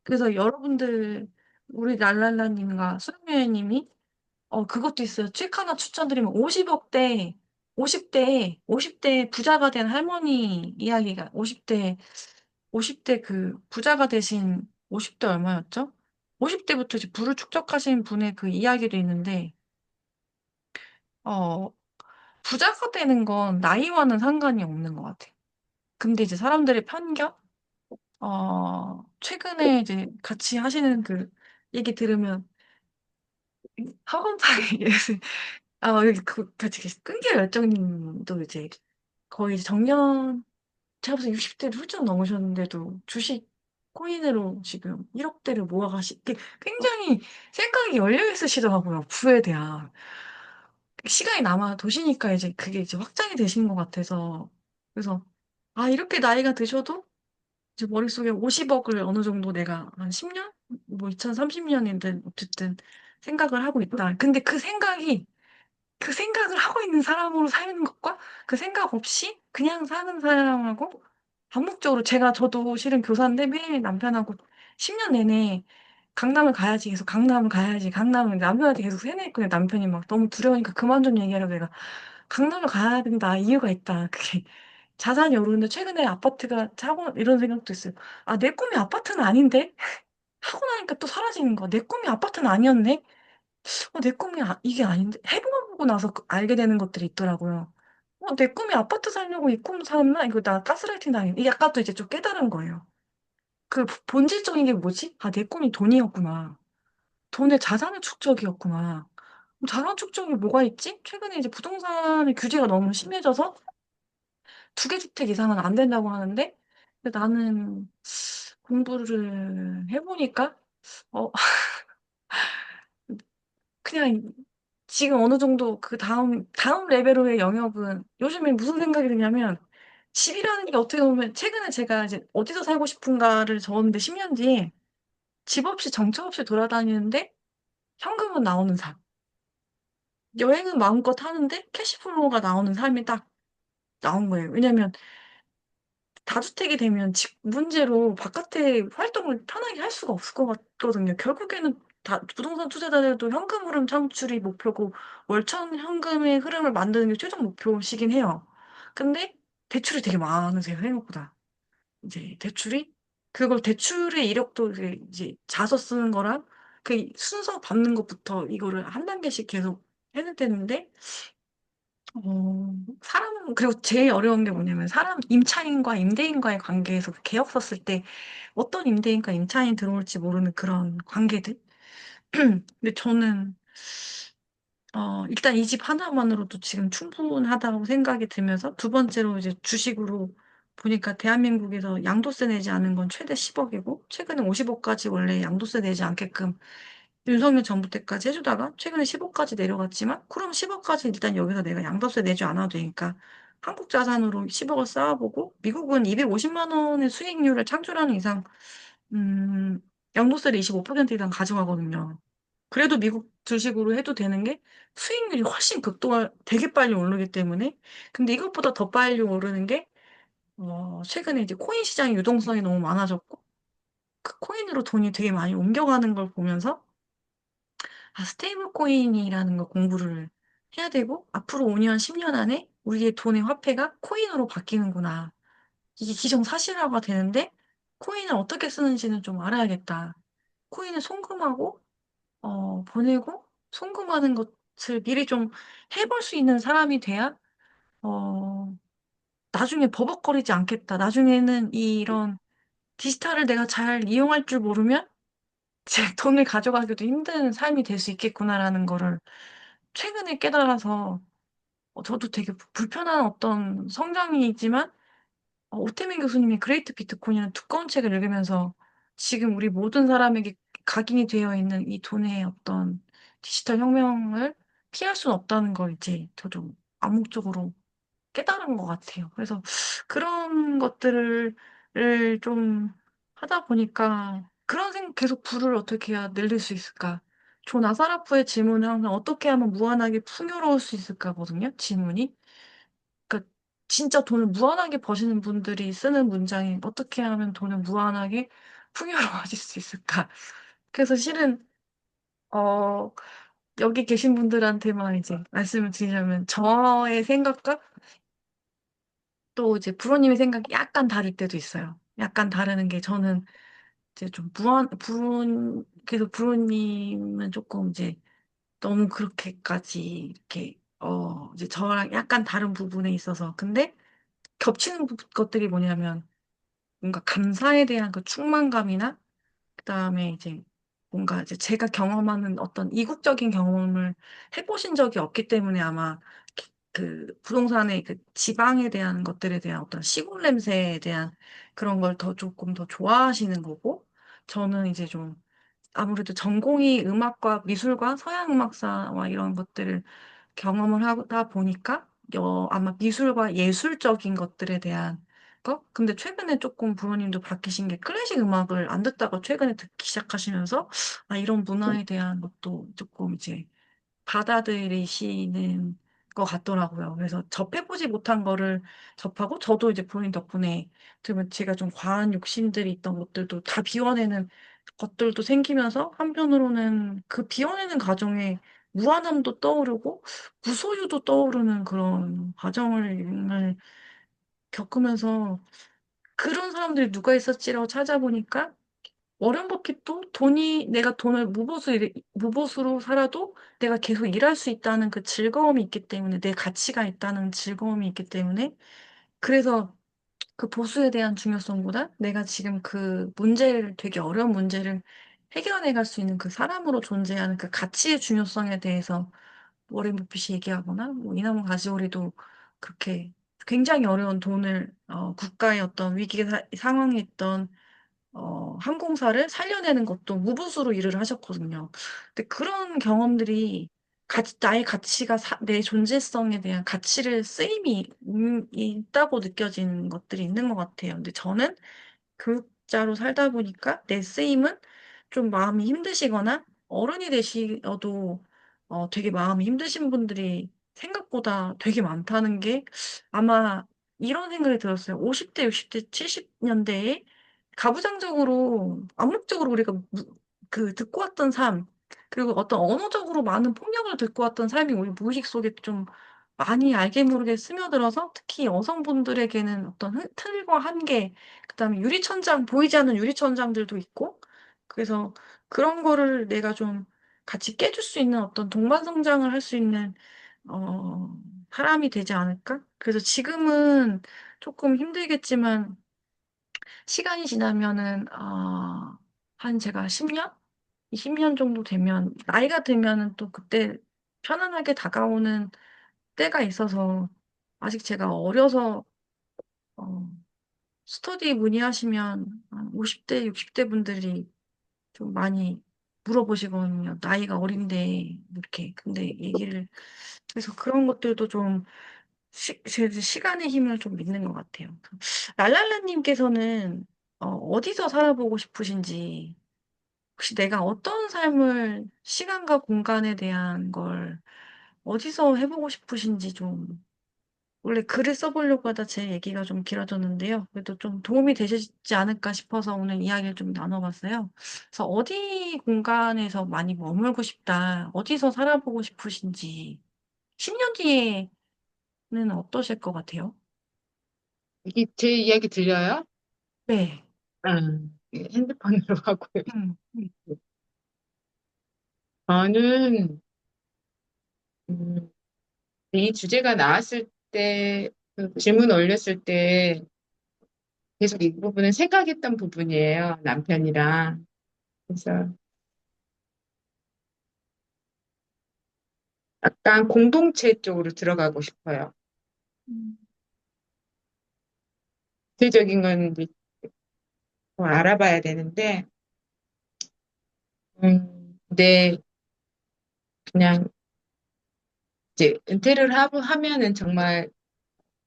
S1: 그래서 여러분들, 우리 랄랄라님과 수명여님이, 그것도 있어요. 책 하나 추천드리면 50대 부자가 된 할머니 이야기가, 50대 그 부자가 되신 50대 얼마였죠? 50대부터 이제 부를 축적하신 분의 그 이야기도 있는데, 어, 부자가 되는 건 나이와는 상관이 없는 것 같아요. 근데 이제 사람들의 편견? 최근에 이제 같이 하시는 그 얘기 들으면 학원방에 여기 같이 계신 끈기의 열정님도 이제 거의 이제 제가 벌써 60대를 훌쩍 넘으셨는데도 주식 코인으로 지금 1억대를 굉장히 생각이 열려 있으시더라고요. 부에 대한. 시간이 남아 도시니까 이제 그게 이제 확장이 되신 것 같아서. 그래서, 아, 이렇게 나이가 드셔도 이제 머릿속에 50억을 어느 정도 내가 한 10년? 뭐 2030년인데 어쨌든 생각을 하고 있다. 근데 그 생각을 하고 있는 사람으로 사는 것과 그 생각 없이 그냥 사는 사람하고 반복적으로 저도 실은 교사인데 매일 남편하고 10년 내내 강남을 가야지 계속 강남을 가야지 강남을 남편한테 계속 세뇌했거든요. 남편이 막 너무 두려우니까 그만 좀 얘기하라고 내가 강남을 가야 된다. 이유가 있다. 그게 자산이 오르는데 최근에 아파트가 사고 이런 생각도 있어요. 아, 내 꿈이 아파트는 아닌데? 하고 나니까 또 사라지는 거야. 내 꿈이 아파트는 아니었네? 내 꿈이 이게 아닌데? 해보고 나서 알게 되는 것들이 있더라고요. 내 꿈이 아파트 살려고 이 꿈 살았나? 이거 나 가스라이팅 당했네. 이게 아까 또 이제 좀 깨달은 거예요. 그 본질적인 게 뭐지? 아, 내 꿈이 돈이었구나. 돈의 자산의 축적이었구나. 자산 축적이 뭐가 있지? 최근에 이제 부동산의 규제가 너무 심해져서 두 개 주택 이상은 안 된다고 하는데, 근데 나는 공부를 해보니까, 어, 그냥 지금 어느 정도 그 다음 레벨로의 영역은 요즘에 무슨 생각이 드냐면, 집이라는 게 어떻게 보면 최근에 제가 이제 어디서 살고 싶은가를 적었는데 10년 뒤에 집 없이 정처 없이 돌아다니는데 현금은 나오는 삶. 여행은 마음껏 하는데 캐시플로우가 나오는 삶이 딱 나온 거예요. 왜냐면 다주택이 되면 집 문제로 바깥에 활동을 편하게 할 수가 없을 것 같거든요. 결국에는 부동산 투자자들도 현금 흐름 창출이 목표고 월천 현금의 흐름을 만드는 게 최종 목표시긴 해요. 근데 대출이 되게 많으세요, 생각보다. 이제 대출이 그걸 대출의 이력도 이제 자서 쓰는 거랑 그 순서 밟는 것부터 이거를 한 단계씩 계속 해야 되는데 사람은, 그리고 제일 어려운 게 뭐냐면, 임차인과 임대인과의 관계에서 그 계약 썼을 때 어떤 임대인과 임차인이 들어올지 모르는 그런 관계들? 근데 저는, 일단 이 집 하나만으로도 지금 충분하다고 생각이 들면서, 두 번째로 이제 주식으로 보니까 대한민국에서 양도세 내지 않은 건 최대 10억이고, 최근에 50억까지 원래 양도세 내지 않게끔 윤석열 정부 때까지 해주다가 최근에 15까지 내려갔지만 그럼 10억까지 일단 여기서 내가 양도세 내지 않아도 되니까 한국 자산으로 10억을 쌓아보고 미국은 250만 원의 수익률을 창출하는 이상 음, 양도세를 25% 이상 가져가거든요. 그래도 미국 주식으로 해도 되는 게 수익률이 훨씬 되게 빨리 오르기 때문에 근데 이것보다 더 빨리 오르는 게 최근에 이제 코인 시장의 유동성이 너무 많아졌고 그 코인으로 돈이 되게 많이 옮겨가는 걸 보면서 스테이블 코인이라는 거 공부를 해야 되고, 앞으로 5년, 10년 안에 우리의 돈의 화폐가 코인으로 바뀌는구나. 이게 기정사실화가 되는데, 코인을 어떻게 쓰는지는 좀 알아야겠다. 코인을 송금하고, 보내고, 송금하는 것을 미리 좀 해볼 수 있는 사람이 돼야, 어, 나중에 버벅거리지 않겠다. 나중에는 이런 디지털을 내가 잘 이용할 줄 모르면, 제 돈을 가져가기도 힘든 삶이 될 수 있겠구나라는 거를 최근에 깨달아서 저도 되게 불편한 어떤 성장이지만 오태민 교수님이 그레이트 비트코인이라는 두꺼운 책을 읽으면서 지금 우리 모든 사람에게 각인이 되어 있는 이 돈의 어떤 디지털 혁명을 피할 수는 없다는 걸 이제 저도 암묵적으로 깨달은 것 같아요. 그래서 그런 것들을 좀 하다 보니까 그런 생각 계속 불을 어떻게 해야 늘릴 수 있을까? 존 아사라프의 질문은 항상 어떻게 하면 무한하게 풍요로울 수 있을까거든요. 질문이. 그러니까 진짜 돈을 무한하게 버시는 분들이 쓰는 문장이 어떻게 하면 돈을 무한하게 풍요로워질 수 있을까? 그래서 실은 어 여기 계신 분들한테만 이제 말씀을 드리자면 저의 생각과 또 이제 부모님의 생각이 약간 다를 때도 있어요. 약간 다르는 게 저는 이제 좀 그래서 부모님은 조금 이제 너무 그렇게까지 이렇게, 이제 저랑 약간 다른 부분에 있어서. 근데 겹치는 것들이 뭐냐면 뭔가 감사에 대한 그 충만감이나 그다음에 이제 뭔가 이제 제가 경험하는 어떤 이국적인 경험을 해보신 적이 없기 때문에 아마 그 부동산의 그 지방에 대한 것들에 대한 어떤 시골 냄새에 대한 그런 걸 조금 더 좋아하시는 거고 저는 이제 좀 아무래도 전공이 음악과 미술과 서양 음악사와 이런 것들을 경험을 하다 보니까 아마 미술과 예술적인 것들에 대한 거? 근데 최근에 조금 부모님도 바뀌신 게 클래식 음악을 안 듣다가 최근에 듣기 시작하시면서 이런 문화에 대한 것도 조금 이제 받아들이시는 것 같더라고요. 그래서 접해보지 못한 거를 접하고 저도 이제 부모님 덕분에 들면 제가 좀 과한 욕심들이 있던 것들도 다 비워내는 것들도 생기면서 한편으로는 그 비워내는 과정에 무한함도 떠오르고 무소유도 떠오르는 그런 과정을 겪으면서 그런 사람들이 누가 있었지라고 찾아보니까 워렌 버핏도 돈이 내가 돈을 무보수로 살아도 내가 계속 일할 수 있다는 그 즐거움이 있기 때문에 내 가치가 있다는 즐거움이 있기 때문에 그래서 그 보수에 대한 중요성보다 내가 지금 그 문제를 되게 어려운 문제를 해결해 갈 수 있는 그 사람으로 존재하는 그 가치의 중요성에 대해서 워렌 버핏이 얘기하거나 뭐 이나무 가지오리도 그렇게 굉장히 어려운 돈을 국가의 어떤 위기 상황에 있던 항공사를 살려내는 것도 무보수로 일을 하셨거든요. 근데 그런 경험들이 나의 가치가, 내 존재성에 대한 가치를 쓰임이 있다고 느껴지는 것들이 있는 것 같아요. 근데 저는 교육자로 살다 보니까 내 쓰임은 좀 마음이 힘드시거나 어른이 되시어도 되게 마음이 힘드신 분들이 생각보다 되게 많다는 게 아마 이런 생각이 들었어요. 50대, 60대, 70년대에 가부장적으로, 암묵적으로 우리가 듣고 왔던 삶, 그리고 어떤 언어적으로 많은 폭력을 듣고 왔던 삶이 우리 무의식 속에 좀 많이 알게 모르게 스며들어서 특히 여성분들에게는 어떤 틀과 한계, 그다음에 유리천장, 보이지 않는 유리천장들도 있고, 그래서 그런 거를 내가 좀 같이 깨줄 수 있는 어떤 동반 성장을 할 수 있는, 어, 사람이 되지 않을까? 그래서 지금은 조금 힘들겠지만, 시간이 지나면은, 한 제가 10년? 20년 정도 되면, 나이가 들면은 또 그때 편안하게 다가오는 때가 있어서, 아직 제가 어려서, 어, 스터디 문의하시면 한 50대, 60대 분들이 좀 많이 물어보시거든요. 나이가 어린데, 이렇게. 근데 얘기를, 그래서 그런 것들도 좀, 제 시간의 힘을 좀 믿는 것 같아요. 랄랄라님께서는, 어디서 살아보고 싶으신지, 혹시 내가 어떤 삶을, 시간과 공간에 대한 걸 어디서 해보고 싶으신지 좀 원래 글을 써보려고 하다 제 얘기가 좀 길어졌는데요. 그래도 좀 도움이 되시지 않을까 싶어서 오늘 이야기를 좀 나눠봤어요. 그래서 어디 공간에서 많이 머물고 싶다, 어디서 살아보고 싶으신지, 10년 뒤에는 어떠실 것 같아요?
S2: 이게 제 이야기 들려요?
S1: 네.
S2: 예, 핸드폰으로 하고요.
S1: 음,
S2: 저는 음, 이 주제가 나왔을 때, 그 질문 올렸을 때 계속 이 부분은 생각했던 부분이에요. 남편이랑. 그래서 약간 공동체 쪽으로 들어가고 싶어요.
S1: 음,
S2: 구체적인 건 이제 더 알아봐야 되는데, 근데 그냥 이제 은퇴를 하면은 정말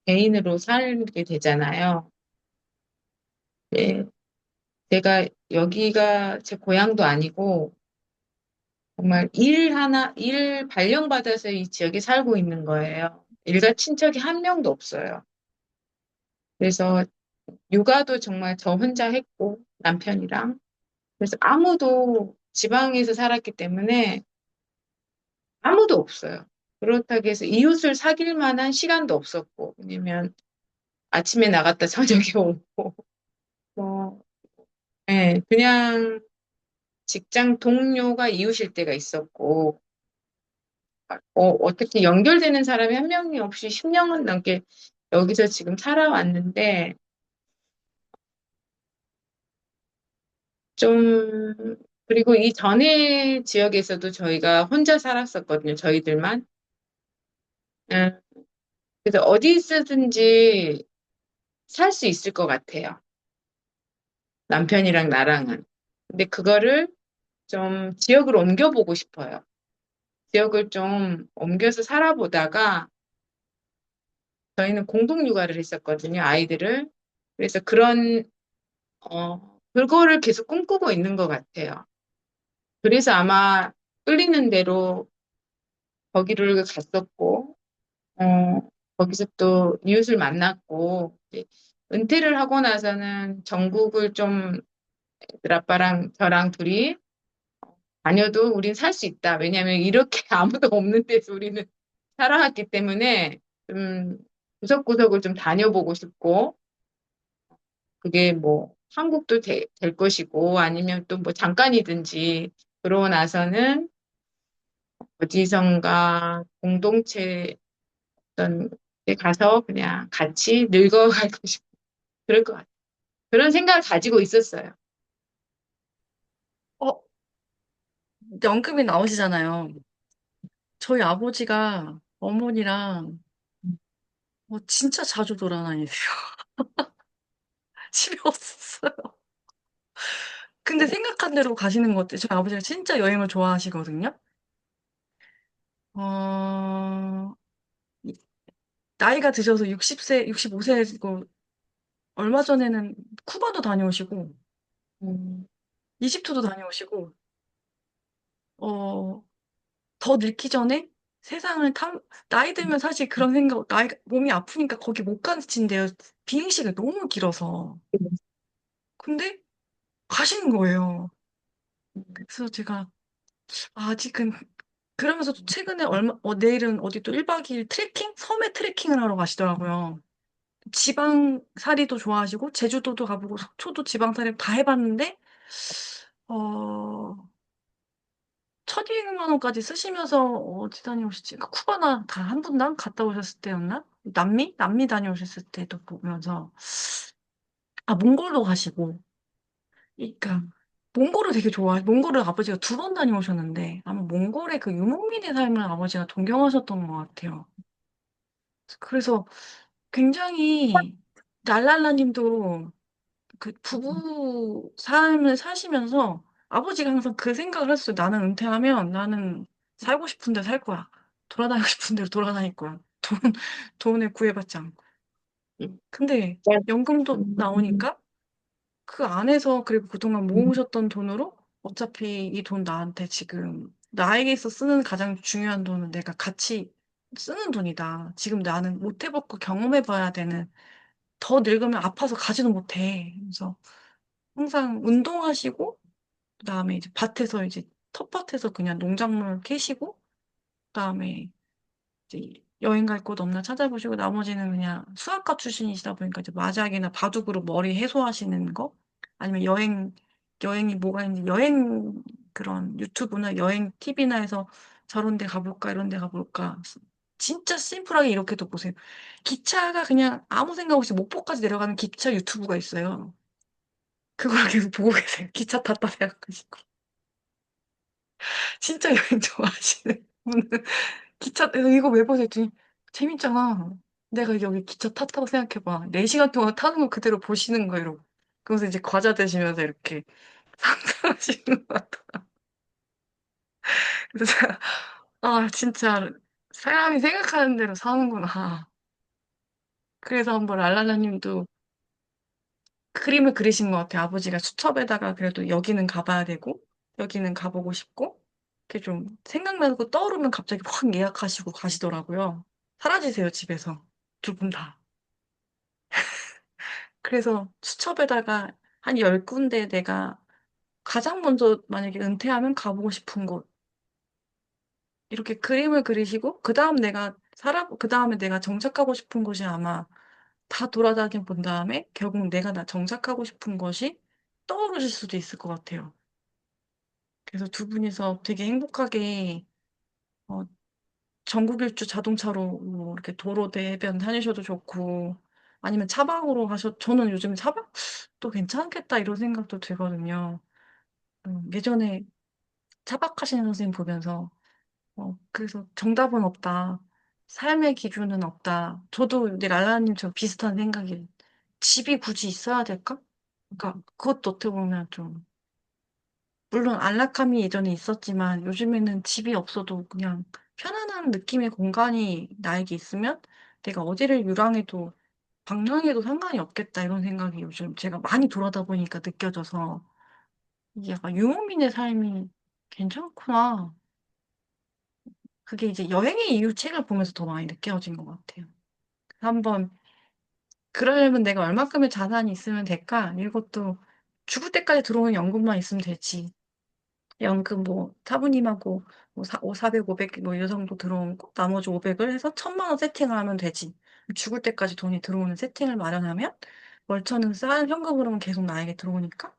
S2: 개인으로 살게 되잖아요. 네, 제가 여기가 제 고향도 아니고 정말 일 발령받아서 이 지역에 살고 있는 거예요. 일가 친척이 한 명도 없어요. 그래서 육아도 정말 저 혼자 했고 남편이랑 그래서 아무도 지방에서 살았기 때문에 아무도 없어요. 그렇다고 해서 이웃을 사귈 만한 시간도 없었고 왜냐면 아침에 나갔다 저녁에 오고 뭐 예, 그냥 직장 동료가 이웃일 때가 있었고 어떻게 연결되는 사람이 한 명이 없이 10년은 넘게 여기서 지금 살아왔는데, 좀, 그리고 이 전에 지역에서도 저희가 혼자 살았었거든요, 저희들만. 음, 그래서 어디 있든지 살 수 있을 것 같아요. 남편이랑 나랑은. 근데 그거를 좀 지역을 옮겨보고 싶어요. 지역을 좀 옮겨서 살아보다가 저희는 공동 육아를 했었거든요, 아이들을. 그래서 그거를 계속 꿈꾸고 있는 것 같아요. 그래서 아마 끌리는 대로 거기를 갔었고, 거기서 또 이웃을 만났고, 이제 은퇴를 하고 나서는 전국을 좀 애들 아빠랑 저랑 둘이 다녀도 우린 살 수 있다. 왜냐하면 이렇게 아무도 없는 데서 우리는 살아왔기 때문에 좀 구석구석을 좀 다녀보고 싶고, 그게 뭐 한국도 될 것이고 아니면 또 뭐 잠깐이든지 그러고 나서는 어디선가 공동체 어떤 데 가서 그냥 같이 늙어갈 것이고 그럴 것 같아요. 그런 생각을 가지고 있었어요.
S1: 어, 연금이 나오시잖아요. 저희 아버지가 어머니랑 진짜 자주 돌아다니세요. 집에 없었어요. 근데 생각한 대로 가시는 것 같아요. 저희 아버지가 진짜 여행을 좋아하시거든요. 어, 이- 나이가 드셔서 60세, 65세고, 얼마 전에는 쿠바도 다녀오시고,
S2: 음,
S1: 이집트도 다녀오시고, 어, 더 늙기 전에 세상을 나이 들면 사실 그런 생각, 몸이 아프니까 거기 못 가신대요. 비행시간이 너무 길어서. 근데 가시는 거예요. 그래서 제가 아직은, 그러면서도 최근에 내일은 어디 또 1박 2일 트레킹? 섬에 트레킹을 하러 가시더라고요. 지방살이도 좋아하시고, 제주도도 가보고, 속초도 지방살이 다 해봤는데, 어, 1,200만 원까지 쓰시면서 어디 다녀오셨지? 그러니까 쿠바나 다 한 분당 갔다 오셨을 때였나? 남미 다녀오셨을 때도 보면서, 몽골도 가시고, 그러니까, 몽골을 되게 몽골을 아버지가 2번 다녀오셨는데, 아마 몽골의 그 유목민의 삶을 아버지가 동경하셨던 것 같아요. 그래서 굉장히, 랄랄라님도 그 부부 삶을 사시면서 아버지가 항상 그 생각을 했어요. 나는 은퇴하면 나는 살고 싶은 데 살 거야. 돌아다니고 싶은 대로 돌아다닐 거야. 돈을 구애받지 않고.
S2: 음,
S1: 근데
S2: 네.
S1: 연금도
S2: 음,
S1: 나오니까 그 안에서 그리고 그동안 모으셨던 돈으로 어차피 이 돈 나한테 지금 나에게서 쓰는 가장 중요한 돈은 내가 같이 쓰는 돈이다. 지금 나는 못 해봤고 경험해봐야 되는 더 늙으면 아파서 가지도 못해. 그래서 항상 운동하시고, 그다음에 이제 밭에서 이제 텃밭에서 그냥 농작물 캐시고, 그다음에 이제 여행 갈 곳 없나 찾아보시고, 나머지는 그냥 수학과 출신이시다 보니까 이제 마작이나 바둑으로 머리 해소하시는 거, 아니면 여행이 뭐가 있는지, 여행 그런 유튜브나 여행 팁이나 해서 저런 데 가볼까, 이런 데 가볼까. 진짜 심플하게 이렇게도 보세요. 기차가 그냥 아무 생각 없이 목포까지 내려가는 기차 유튜브가 있어요. 그걸 계속 보고 계세요. 기차 탔다 생각하시고. 진짜 여행 좋아하시는 분은 기차, 이거 왜 보세요? 했더니 재밌잖아. 내가 여기 기차 탔다고 생각해봐. 4시간 동안 타는 거 그대로 보시는 거예요. 이러고. 그러면서 이제 과자 드시면서 이렇게 상상하시는 것 같아. 그래서 제가, 진짜 사람이 생각하는 대로 사는구나. 그래서 한번 랄라라님도 그림을 그리신 것 같아요. 아버지가 수첩에다가 그래도 여기는 가봐야 되고, 여기는 가보고 싶고, 이렇게 좀 생각나고 떠오르면 갑자기 확 예약하시고 가시더라고요. 사라지세요, 집에서. 2분 다. 그래서 수첩에다가 한 10군데 내가 가장 먼저 만약에 은퇴하면 가보고 싶은 곳, 이렇게 그림을 그리시고, 그 다음에 내가 정착하고 싶은 곳이 아마 다 돌아다녀 본 다음에 결국 내가 정착하고 싶은 것이 떠오르실 수도 있을 것 같아요. 그래서 2분이서 되게 행복하게 어, 전국 일주 자동차로 뭐 이렇게 도로대 해변 다니셔도 좋고 아니면 차박으로 저는 요즘 차박도 괜찮겠다 이런 생각도 들거든요. 예전에 차박하시는 선생님 보면서 그래서 정답은 없다. 삶의 기준은 없다. 저도 근데 랄라님처럼 비슷한 생각이 집이 굳이 있어야 될까? 그러니까 그것도 어떻게 보면 좀 물론 안락함이 예전에 있었지만 요즘에는 집이 없어도 그냥 편안한 느낌의 공간이 나에게 있으면 내가 어디를 유랑해도 방랑해도 상관이 없겠다 이런 생각이 요즘 제가 많이 돌아다 보니까 느껴져서 이게 약간 유목민의 삶이 괜찮구나. 그게 이제 여행의 이유 책을 보면서 더 많이 느껴진 것 같아요. 한번 그러려면 내가 얼마큼의 자산이 있으면 될까? 이것도 죽을 때까지 들어오는 연금만 있으면 되지. 연금 뭐 사부님하고 뭐 400, 500 뭐 이 정도 들어오고 나머지 500을 해서 1,000만 원 세팅을 하면 되지. 죽을 때까지 돈이 들어오는 세팅을 마련하면 월천은 싼 현금으로는 계속 나에게 들어오니까,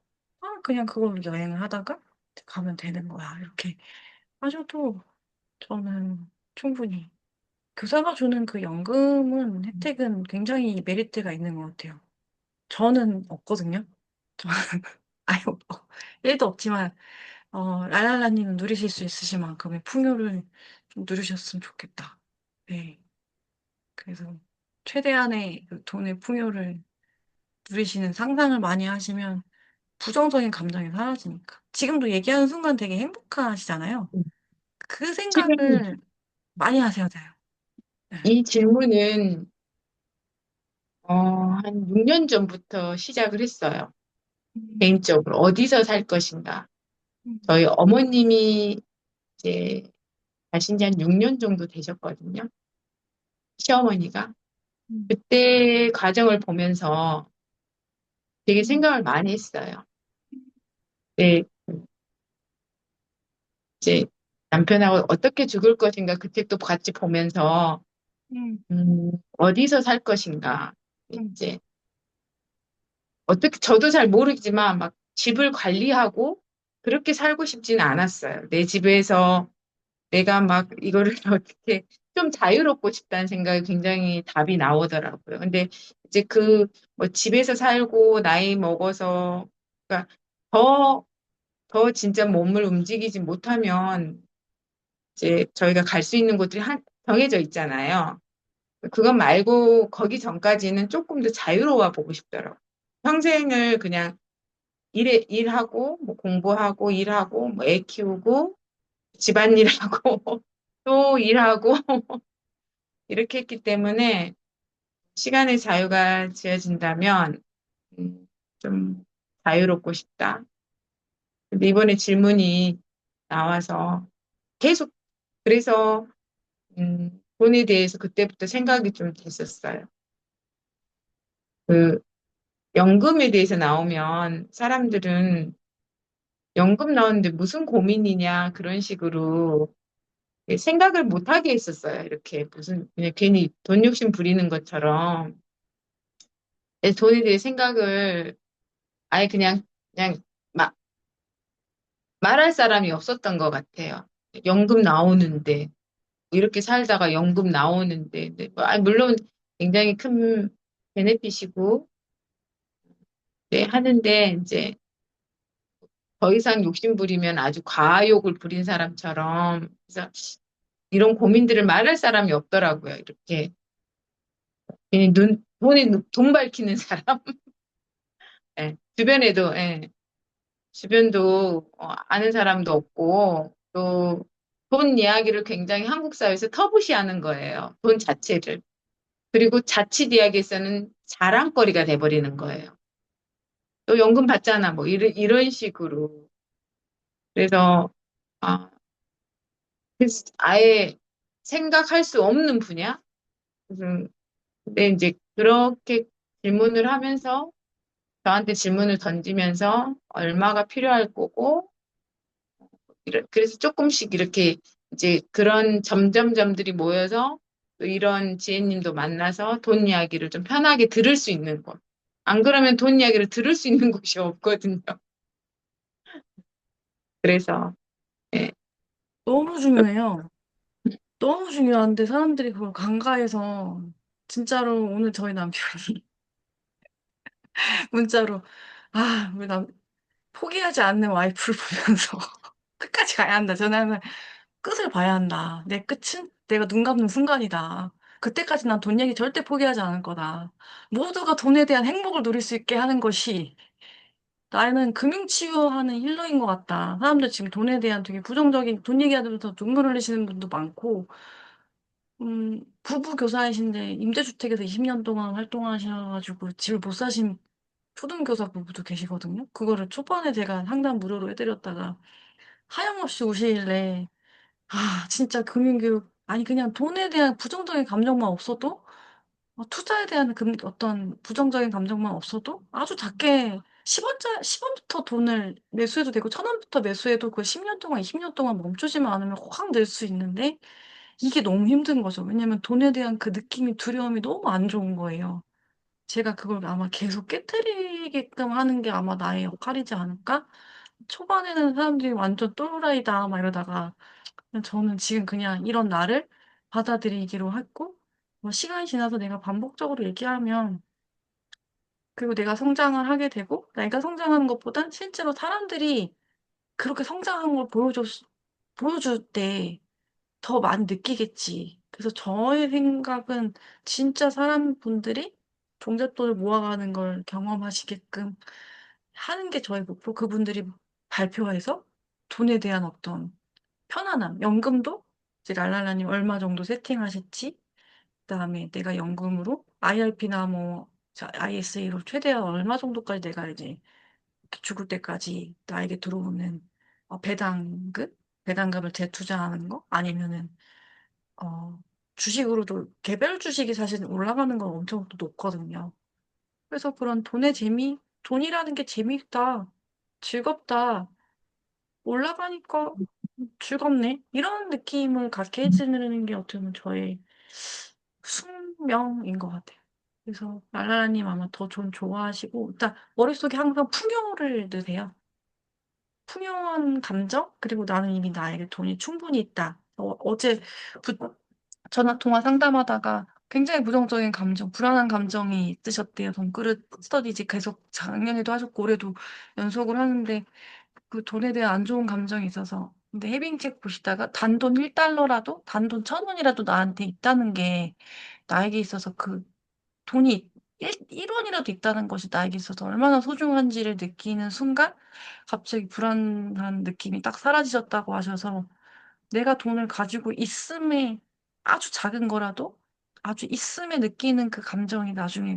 S1: 그냥 그걸로 여행을 하다가 가면 되는 거야. 이렇게 하셔도 저는 충분히. 교사가 주는 그 연금은 혜택은 굉장히 메리트가 있는 것 같아요. 저는 없거든요. 저는 아예 1도 없지만, 랄랄라님은 누리실 수 있으실 만큼의 풍요를 좀 누리셨으면 좋겠다. 네. 그래서 최대한의 그 돈의 풍요를 누리시는 상상을 많이 하시면 부정적인 감정이 사라지니까. 지금도 얘기하는 순간 되게 행복하시잖아요. 그
S2: 실은
S1: 생각을 많이 하셔야 돼요. 네.
S2: 이 질문은 한 6년 전부터 시작을 했어요.
S1: 음,
S2: 개인적으로 어디서 살 것인가.
S1: 음,
S2: 저희 어머님이 이제 가신 지 한 6년 정도 되셨거든요. 시어머니가.
S1: 음,
S2: 그때 과정을 보면서 되게
S1: 음,
S2: 생각을 많이 했어요. 네, 이제 남편하고 어떻게 죽을 것인가 그 책도 같이 보면서
S1: 음,
S2: 어디서 살 것인가.
S1: 음,
S2: 이제 어떻게 저도 잘 모르지만 막 집을 관리하고 그렇게 살고 싶지는 않았어요. 내 집에서 내가 막 이거를 어떻게 좀 자유롭고 싶다는 생각이 굉장히 답이 나오더라고요. 근데 이제 그 뭐 집에서 살고 나이 먹어서 그러니까 더, 더 진짜 몸을 움직이지 못하면 이제 저희가 갈 수 있는 곳들이 정해져 있잖아요. 그것 말고 거기 전까지는 조금 더 자유로워 보고 싶더라고요. 평생을 그냥 일하고, 뭐 공부하고, 일하고, 뭐 애 키우고, 집안일하고, 또 일하고, 이렇게 했기 때문에 시간의 자유가 지어진다면, 음, 좀 자유롭고 싶다. 근데 이번에 질문이 나와서 계속, 그래서, 돈에 대해서 그때부터 생각이 좀 됐었어요. 그, 연금에 대해서 나오면 사람들은 연금 나오는데 무슨 고민이냐, 그런 식으로 생각을 못 하게 했었어요. 이렇게 무슨, 그냥 괜히 돈 욕심 부리는 것처럼. 돈에 대해 생각을 아예 그냥 말할 사람이 없었던 것 같아요. 연금 나오는데, 이렇게 살다가 연금 나오는데, 네, 뭐, 물론 굉장히 큰 베네핏이고, 네, 하는데, 이제 더 이상 욕심 부리면 아주 과욕을 부린 사람처럼, 그래서 이런 고민들을 말할 사람이 없더라고요. 이렇게. 괜히 돈 밝히는 사람? 예, 주변에도, 예, 주변도 아는 사람도 없고, 또 돈 이야기를 굉장히 한국 사회에서 터부시하는 거예요. 돈 자체를. 그리고 자칫 이야기에서는 자랑거리가 돼버리는 거예요. 또 연금 받잖아, 뭐, 이런 식으로. 그래서, 아, 그래서 아예 생각할 수 없는 분야? 무슨, 근데 이제 그렇게 질문을 하면서, 저한테 질문을 던지면서 얼마가 필요할 거고, 그래서 조금씩 이렇게 이제 그런 점점점들이 모여서 또 이런 지혜님도 만나서 돈 이야기를 좀 편하게 들을 수 있는 곳. 안 그러면 돈 이야기를 들을 수 있는 곳이 없거든요. 그래서, 예.
S1: 너무 중요해요. 너무 중요한데 사람들이 그걸 간과해서 진짜로 오늘 저희 남편이 문자로 우리 포기하지 않는 와이프를 보면서 끝까지 가야 한다. 전화는 끝을 봐야 한다. 내 끝은 내가 눈 감는 순간이다. 그때까지 난 돈 얘기 절대 포기하지 않을 거다. 모두가 돈에 대한 행복을 누릴 수 있게 하는 것이 나는 금융치유하는 힐러인 것 같다. 사람들 지금 돈에 대한 되게 부정적인 돈 얘기하면서 눈물 흘리시는 분도 많고, 부부 교사이신데 임대주택에서 20년 동안 활동하셔가지고 집을 못 사신 초등교사 부부도 계시거든요. 그거를 초반에 제가 상담 무료로 해드렸다가 하염없이 우시길래 진짜 금융교육 아니 그냥 돈에 대한 부정적인 감정만 없어도 투자에 대한 어떤 부정적인 감정만 없어도 아주 작게 10원부터 돈을 매수해도 되고 1,000원부터 매수해도 그 10년 동안 20년 동안 멈추지만 않으면 확 늘 수 있는데 이게 너무 힘든 거죠. 왜냐면 돈에 대한 그 느낌이 두려움이 너무 안 좋은 거예요. 제가 그걸 아마 계속 깨트리게끔 하는 게 아마 나의 역할이지 않을까? 초반에는 사람들이 완전 또라이다 막 이러다가 그냥 저는 지금 그냥 이런 나를 받아들이기로 했고 뭐 시간이 지나서 내가 반복적으로 얘기하면 그리고 내가 성장을 하게 되고 내가 성장하는 것보단 실제로 사람들이 그렇게 성장한 걸 보여줄 때 더 많이 느끼겠지. 그래서 저의 생각은 진짜 사람분들이 종잣돈을 모아가는 걸 경험하시게끔 하는 게 저의 목표. 그분들이 발표해서 돈에 대한 어떤 편안함, 연금도 이제 랄랄라님 얼마 정도 세팅하실지, 그다음에 내가 연금으로 IRP나 뭐 ISA로 최대한 얼마 정도까지 내가 이제 죽을 때까지 나에게 들어오는 배당금, 배당금을 재투자하는 거 아니면은 어, 주식으로도 개별 주식이 사실 올라가는 건 엄청 또 높거든요. 그래서 그런 돈의 재미, 돈이라는 게 재미있다, 즐겁다, 올라가니까 즐겁네. 이런 느낌을 갖게 해주는 게 어떻게 보면 저의 숙명인 것 같아요. 그래서 랄라라님 아마 더 좀 좋아하시고, 일단 머릿속에 항상 풍요를 넣으세요. 풍요한 감정? 그리고 나는 이미 나에게 돈이 충분히 있다. 어제 전화 통화 상담하다가 굉장히 부정적인 감정, 불안한 감정이 있으셨대요. 돈그릇 스터디지 계속 작년에도 하셨고 올해도 연속을 하는데 그 돈에 대한 안 좋은 감정이 있어서 근데 헤빙책 보시다가 단돈 1달러라도 단돈 1,000원이라도 나한테 있다는 게 나에게 있어서 그 돈이 1원이라도 있다는 것이 나에게 있어서 얼마나 소중한지를 느끼는 순간 갑자기 불안한 느낌이 딱 사라지셨다고 하셔서 내가 돈을 가지고 있음에 아주 작은 거라도 아주 있음에 느끼는 그 감정이 나중에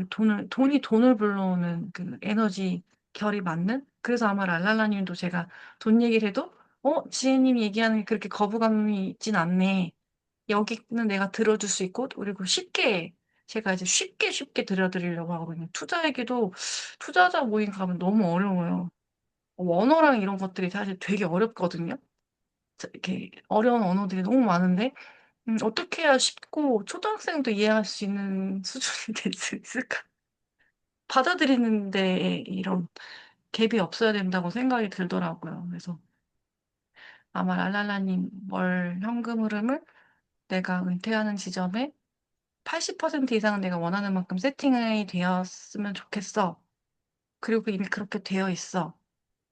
S1: 돈이 돈을 불러오는 그 에너지 결이 맞는? 그래서 아마 랄랄라님도 제가 돈 얘기를 해도 지혜님이 얘기하는 게 그렇게 거부감이 있진 않네. 여기는 내가 들어줄 수 있고, 그리고 쉽게, 제가 이제 쉽게 들려드리려고 하거든요. 투자 얘기도 투자자 모임 가면 너무 어려워요. 원어랑 이런 것들이 사실 되게 어렵거든요. 이렇게 어려운 언어들이 너무 많은데, 어떻게 해야 쉽고 초등학생도 이해할 수 있는 수준이 될 수 있을까? 받아들이는데 이런 갭이 없어야 된다고 생각이 들더라고요. 그래서 아마 랄랄라님 월 현금 흐름을 내가 은퇴하는 지점에 80% 이상은 내가 원하는 만큼 세팅이 되었으면 좋겠어. 그리고 이미 그렇게 되어 있어.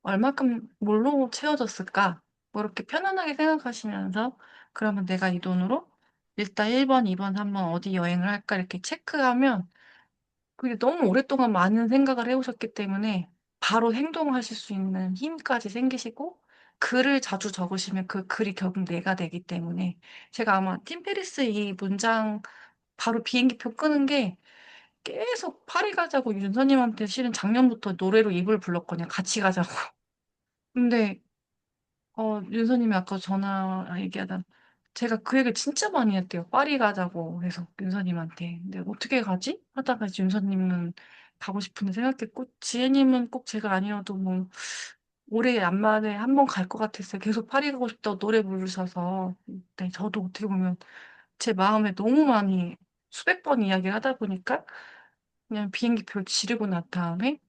S1: 얼마큼 뭘로 채워졌을까? 뭐 이렇게 편안하게 생각하시면서 그러면 내가 이 돈으로 일단 1번, 2번, 3번 어디 여행을 할까 이렇게 체크하면 그게 너무 오랫동안 많은 생각을 해오셨기 때문에 바로 행동하실 수 있는 힘까지 생기시고 글을 자주 적으시면 그 글이 결국 내가 되기 때문에 제가 아마 팀 페리스 이 문장 바로 비행기표 끄는 게 계속 파리 가자고 윤서님한테 실은 작년부터 노래로 입을 불렀거든요. 같이 가자고. 근데 윤서님이 아까 전화 얘기하다 제가 그 얘기를 진짜 많이 했대요. 파리 가자고 해서 윤서님한테. 근데 어떻게 가지? 하다가 이제 윤서님은 가고 싶은데 생각했고 지혜님은 꼭 제가 아니어도 뭐 올해 안만에 한 번 갈 것 같았어요. 계속 파리 가고 싶다고 노래 부르셔서. 네, 저도 어떻게 보면 제 마음에 너무 많이 수백 번 이야기를 하다 보니까 그냥 비행기표 지르고 난 다음에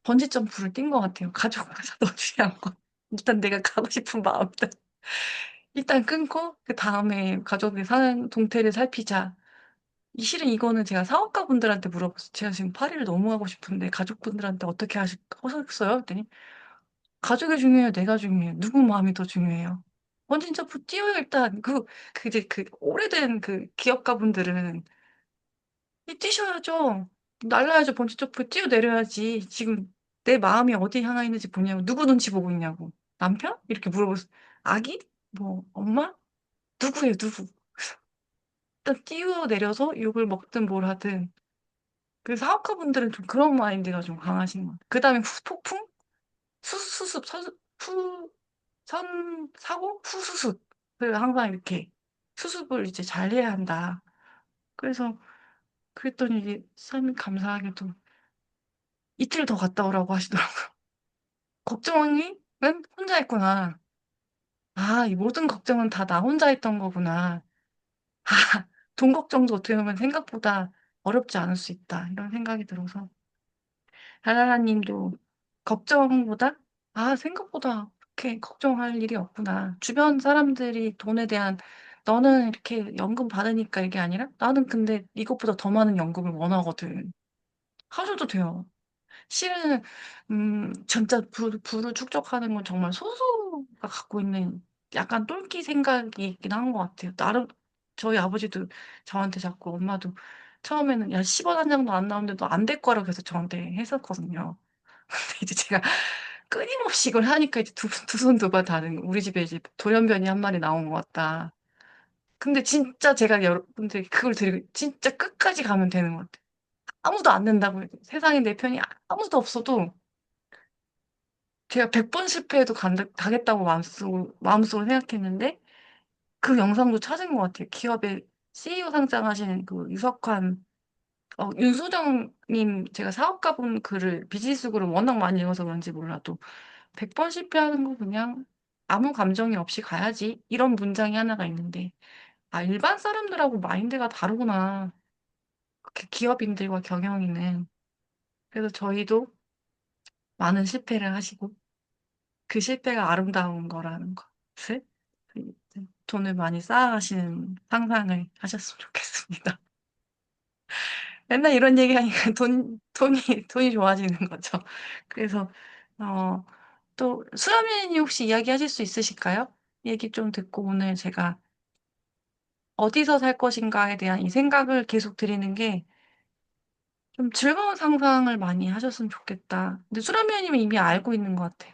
S1: 번지 점프를 뛴 것 같아요. 가족과서 너무 중요한 건. 일단 내가 가고 싶은 마음들. 일단 끊고, 그 다음에 가족이 사는 동태를 살피자. 실은 이거는 제가 사업가분들한테 물어봤어요. 제가 지금 파리를 너무 가고 싶은데 가족분들한테 어떻게 하셨어요? 했더니 가족이 중요해요? 내가 중요해요? 누구 마음이 더 중요해요? 번지 점프 뛰어요, 일단. 이제 오래된 그 기업가분들은 뛰셔야죠. 날라야죠. 번지점프 뛰어내려야지. 지금 내 마음이 어디 향해 있는지 보냐고. 누구 눈치 보고 있냐고. 남편? 이렇게 물어보세요. 아기? 뭐, 엄마? 누구예요, 누구? 일단 뛰어내려서 욕을 먹든 뭘 하든. 그 사업가분들은 좀 그런 마인드가 좀 강하신 것 같아요. 그 다음에 폭풍? 수습, 사고? 후수습. 그래서 항상 이렇게 수습을 이제 잘 해야 한다. 그래서 그랬더니 이게 참 감사하게도 이틀 더 갔다 오라고 하시더라고요. 걱정은 혼자 했구나. 아, 이 모든 걱정은 다 나 혼자 했던 거구나. 아, 돈 걱정도 어떻게 보면 생각보다 어렵지 않을 수 있다. 이런 생각이 들어서. 달라라님도 걱정보다, 아, 생각보다 그렇게 걱정할 일이 없구나. 주변 사람들이 돈에 대한, 너는 이렇게 연금 받으니까 이게 아니라 나는 근데 이것보다 더 많은 연금을 원하거든. 하셔도 돼요. 실은 진짜 부를 축적하는 건 정말 소수가 갖고 있는 약간 똘끼 생각이 있긴 한 것 같아요. 나름 저희 아버지도 저한테 자꾸 엄마도 처음에는 야 10원 한 장도 안 나오는데 너 안 될 거라고 계속 저한테 했었거든요. 근데 이제 제가 끊임없이 이걸 하니까 이제 두 손 두 발 다는 우리 집에 이제 돌연변이 한 마리 나온 것 같다. 근데 진짜 제가 여러분들 그걸 드리고 진짜 끝까지 가면 되는 것 같아요. 아무도 안 된다고 해도 세상에 내 편이 아무도 없어도 제가 100번 실패해도 가겠다고 마음속으로 생각했는데 그 영상도 찾은 것 같아요. 기업의 CEO 상장하시는 그 유석환, 윤소정님 제가 사업가분 글을 비즈니스글을 워낙 많이 읽어서 그런지 몰라도 100번 실패하는 거 그냥 아무 감정이 없이 가야지 이런 문장이 하나가 있는데 아, 일반 사람들하고 마인드가 다르구나. 그 기업인들과 경영인은. 그래서 저희도 많은 실패를 하시고 그 실패가 아름다운 거라는 것을 돈을 많이 쌓아가시는 상상을 하셨으면 좋겠습니다. 맨날 이런 얘기하니까 돈이 좋아지는 거죠. 그래서, 어, 또, 수라면이 혹시 이야기하실 수 있으실까요? 얘기 좀 듣고 오늘 제가 어디서 살 것인가에 대한 이 생각을 계속 드리는 게 좀 즐거운 상상을 많이 하셨으면 좋겠다. 근데 수라면님은 이미 알고 있는 것 같아요.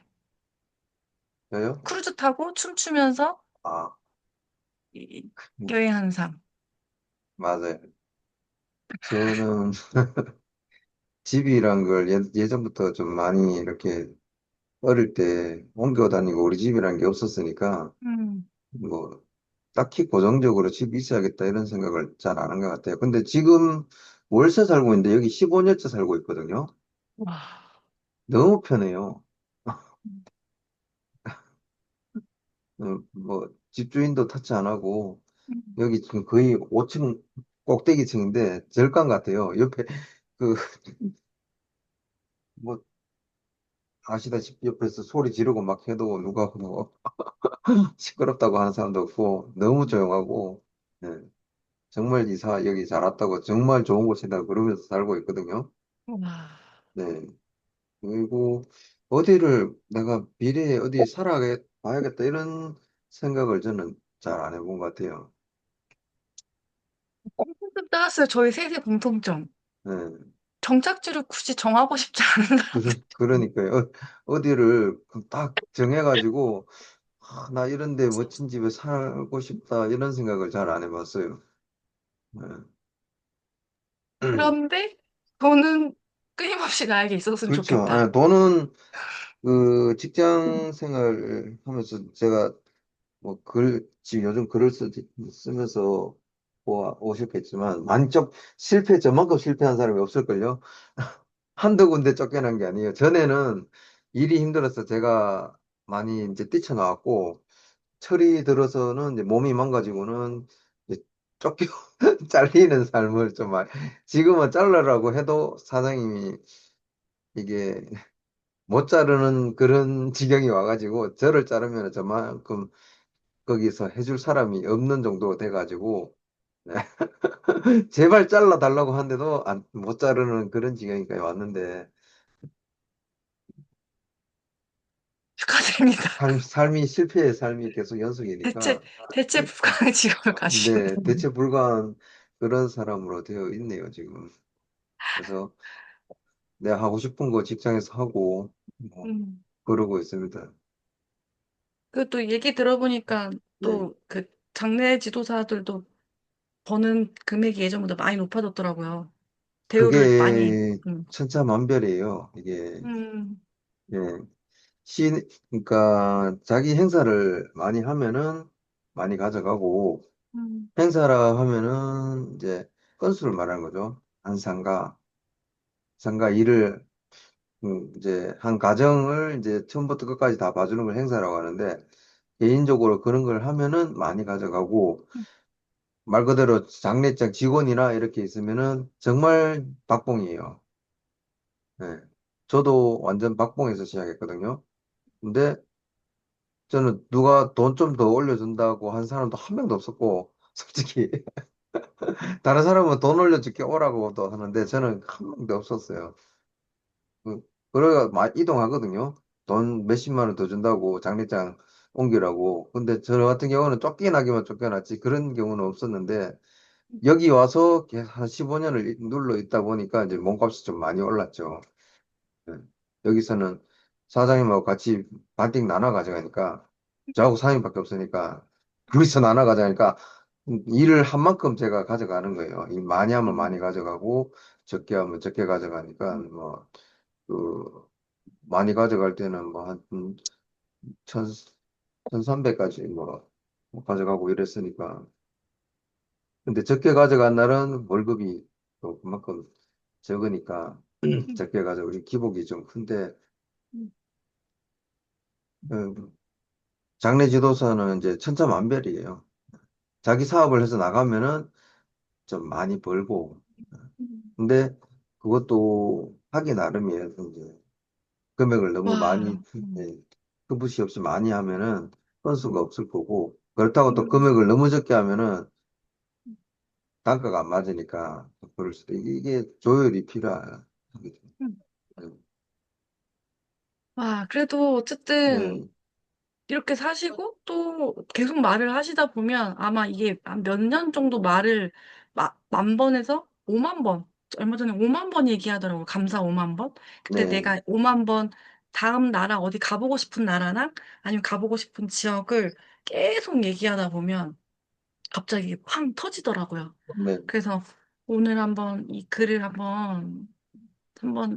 S3: 저요?
S1: 크루즈 타고 춤추면서
S3: 아,
S1: 이-
S3: 음,
S1: 여행하는 삶.
S3: 맞아요. 저는 집이란 걸 예전부터 좀 많이 이렇게 어릴 때 옮겨 다니고 우리 집이란 게 없었으니까
S1: 음.
S3: 뭐 딱히 고정적으로 집이 있어야겠다 이런 생각을 잘 안 한 것 같아요. 근데 지금 월세 살고 있는데 여기 15년째 살고 있거든요.
S1: 와.
S3: 너무 편해요.
S1: 음.
S3: 뭐 집주인도 타치 안 하고
S1: 음.
S3: 여기 지금 거의 5층 꼭대기층인데 절간 같아요. 옆에 그 뭐 아시다시피 옆에서 소리 지르고 막 해도 누가 뭐 시끄럽다고 하는 사람도 없고 너무 조용하고 네, 정말 이사 여기 잘 왔다고 정말 좋은 곳이다 그러면서 살고 있거든요.
S1: 와.
S3: 네. 그리고 어디를 내가 미래에 어디 살아봐야겠다 이런 생각을 저는 잘 안 해본 것 같아요.
S1: 공통점 따랐어요. 저희 셋의 공통점.
S3: 네.
S1: 정착지를 굳이 정하고 싶지 않은 사람들.
S3: 그러니까요. 어디를 딱 정해가지고 나 이런 데 멋진 집에 살고 싶다 이런 생각을 잘 안 해봤어요. 네.
S1: 그런데 돈은 끊임없이 나에게 있었으면
S3: 그렇죠.
S1: 좋겠다.
S3: 돈은 그 직장 생활 하면서 제가 뭐 지금 요즘 쓰면서 오셨겠지만 만점 실패 저만큼 실패한 사람이 없을걸요. 한두 군데 쫓겨난 게 아니에요. 전에는 일이 힘들어서 제가 많이 이제 뛰쳐나왔고 철이 들어서는 이제 몸이 망가지고는 이제 쫓겨 잘리는 삶을 좀 많이 지금은 잘라라고 해도 사장님이 이게 못 자르는 그런 지경이 와가지고 저를 자르면 저만큼 거기서 해줄 사람이 없는 정도 돼가지고 네. 제발 잘라달라고 하는데도 못 자르는 그런 지경까지 왔는데
S1: 축하드립니다.
S3: 삶이 실패의 삶이 계속
S1: 대체,
S3: 연속이니까
S1: 대체 불가능한 직업을 가지시는
S3: 네, 대체 불가한 그런 사람으로 되어 있네요, 지금. 그래서 내가 하고 싶은 거 직장에서 하고 뭐
S1: 음.
S3: 그러고 있습니다.
S1: 그또 얘기 들어보니까
S3: 네.
S1: 또 그 장래 지도사들도 버는 금액이 예전보다 많이 높아졌더라고요. 대우를 많이,
S3: 그게 천차만별이에요. 이게
S1: 음,
S3: 예. 그러니까 자기 행사를 많이 하면은 많이 가져가고
S1: 음,
S3: 행사라 하면은 이제 건수를 말하는 거죠. 한 상가 일을 이제 한 가정을 이제 처음부터 끝까지 다 봐주는 걸 행사라고 하는데 개인적으로 그런 걸 하면은 많이 가져가고 말 그대로 장례장 직원이나 이렇게 있으면은 정말 박봉이에요. 예. 저도 완전 박봉에서 시작했거든요. 근데 저는 누가 돈 좀 더 올려준다고 한 사람도 한 명도 없었고, 솔직히. 다른 사람은 돈 올려줄게 오라고도 하는데 저는 한 명도 없었어요. 그- 그래가 이동하거든요. 돈 몇십만 원 더 준다고 장례장 옮기라고. 근데 저 같은 경우는 쫓겨나기만 쫓겨났지 그런 경우는 없었는데 여기 와서 한 15년을 눌러 있다 보니까 이제 몸값이 좀 많이 올랐죠. 예. 여기서는 사장님하고 같이 반씩 나눠 가져가니까 저하고 사장님밖에 없으니까 둘이서 나눠 가져가니까 일을 한 만큼 제가 가져가는 거예요. 일 많이 하면 많이
S1: 음,
S3: 가져가고 적게 하면 적게 가져가니까
S1: 음,
S3: 뭐 그 많이 가져갈 때는 뭐 한 천, 1300까지 뭐 가져가고 이랬으니까. 근데 적게 가져간 날은 월급이 또 그만큼 적으니까
S1: 음,
S3: 적게 가져가고 기복이 좀 큰데
S1: 음.
S3: 어, 장래 지도사는 이제 천차만별이에요. 자기 사업을 해서 나가면은 좀 많이 벌고
S1: 음.
S3: 근데 그것도 하기 나름이에요. 이제 금액을 너무 많이
S1: 와,
S3: 예, 끝이 없이 많이 하면은 건수가
S1: 음,
S3: 없을 거고 그렇다고 또
S1: 음.
S3: 금액을 너무 적게 하면은 단가가 안 맞으니까 그럴 수도 이게 조율이 필요하죠.
S1: 음. 와, 그래도 어쨌든
S3: 네,
S1: 이렇게 사시고 또 계속 말을 하시다 보면 아마 이게 몇 년 정도 말을 만 번에서 5만 번, 얼마 전에 5만 번 얘기하더라고요. 감사 5만 번. 그때
S3: 네,
S1: 내가 5만 번 다음 나라 어디 가보고 싶은 나라나 아니면 가보고 싶은 지역을 계속 얘기하다 보면 갑자기 쾅 터지더라고요.
S3: 네,
S1: 그래서 오늘 한번 이 글을 한번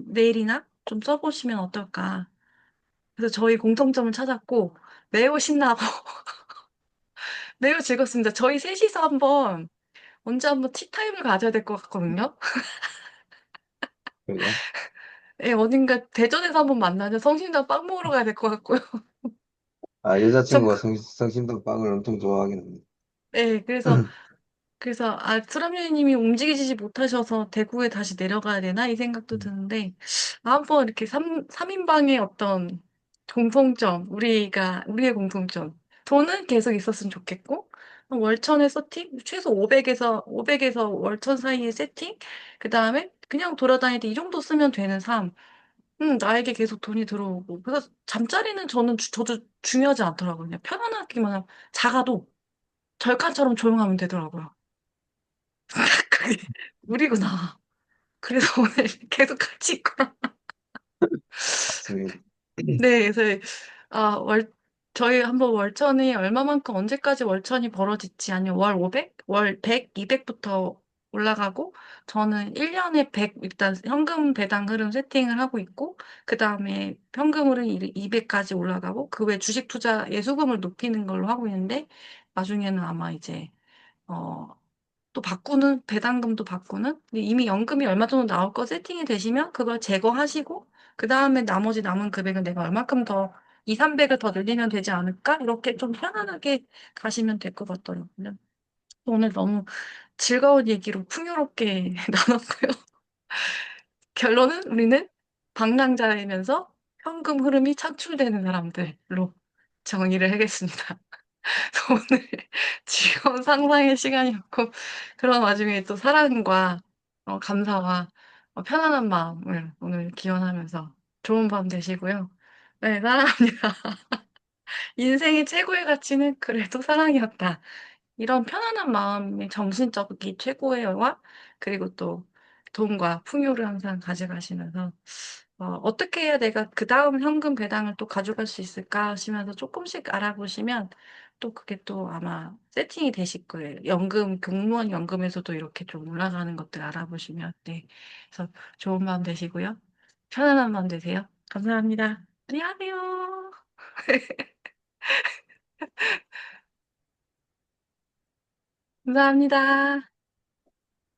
S1: 내일이나 좀 써보시면 어떨까. 그래서 저희 공통점을 찾았고 매우 신나고 매우 즐겁습니다. 저희 셋이서 언제 한번 티타임을 가져야 될 것 같거든요.
S3: 그래요.
S1: 예, 어딘가 대전에서 한번 만나서 성심당 빵 먹으러 가야 될 것 같고요.
S3: 아,
S1: 전,
S3: 여자친구가 성심당 빵을 엄청 좋아하긴 합니다.
S1: 예, 그래서 트럼유님이 움직이지 못하셔서 대구에 다시 내려가야 되나 이 생각도 드는데 한번 이렇게 삼인방의 어떤 공통점 우리의 공통점 돈은 계속 있었으면 좋겠고 월천의 세팅 최소 500에서 월천 사이의 세팅 그 다음에 그냥 돌아다닐 때 이 정도 쓰면 되는 삶 나에게 계속 돈이 들어오고 그래서 잠자리는 저도 중요하지 않더라고요. 그냥 편안하기만 하면 작아도 절칸처럼 조용하면 되더라고요. 그게 우리구나. 그래서 오늘 계속 같이 있구나.
S3: 맞습니다.
S1: 네, 그래서 아, 저희 한번 월천이 얼마만큼 언제까지 월천이 벌어질지 아니면 월 500, 월 100, 200부터 올라가고 저는 1년에 100 일단 현금 배당 흐름 세팅을 하고 있고 그다음에 현금 흐름 200까지 올라가고 그 외 주식 투자 예수금을 높이는 걸로 하고 있는데 나중에는 아마 이제 어 또 배당금도 바꾸는? 근데 이미 연금이 얼마 정도 나올 거 세팅이 되시면 그걸 제거하시고, 그 다음에 나머지 남은 금액은 내가 얼마큼 더, 2, 300을 더 늘리면 되지 않을까? 이렇게 좀 편안하게 가시면 될 것 같더라고요. 오늘 너무 즐거운 얘기로 풍요롭게 나눴고요. 결론은 우리는 방랑자이면서 현금 흐름이 창출되는 사람들로 정의를 하겠습니다. 오늘 즐거운 상상의 시간이었고, 그런 와중에 또 사랑과 감사와 편안한 마음을 오늘 기원하면서 좋은 밤 되시고요. 네, 사랑합니다. 인생의 최고의 가치는 그래도 사랑이었다. 이런 편안한 마음의 정신적인 최고의와 그리고 또 돈과 풍요를 항상 가져가시면서 어떻게 해야 내가 그 다음 현금 배당을 또 가져갈 수 있을까 하시면서 조금씩 알아보시면 또 그게 또 아마 세팅이 되실 거예요. 공무원 연금에서도 이렇게 좀 올라가는 것들 알아보시면. 네. 그래서 좋은 밤 되시고요. 편안한 밤 되세요. 감사합니다. 안녕하세요. 감사합니다.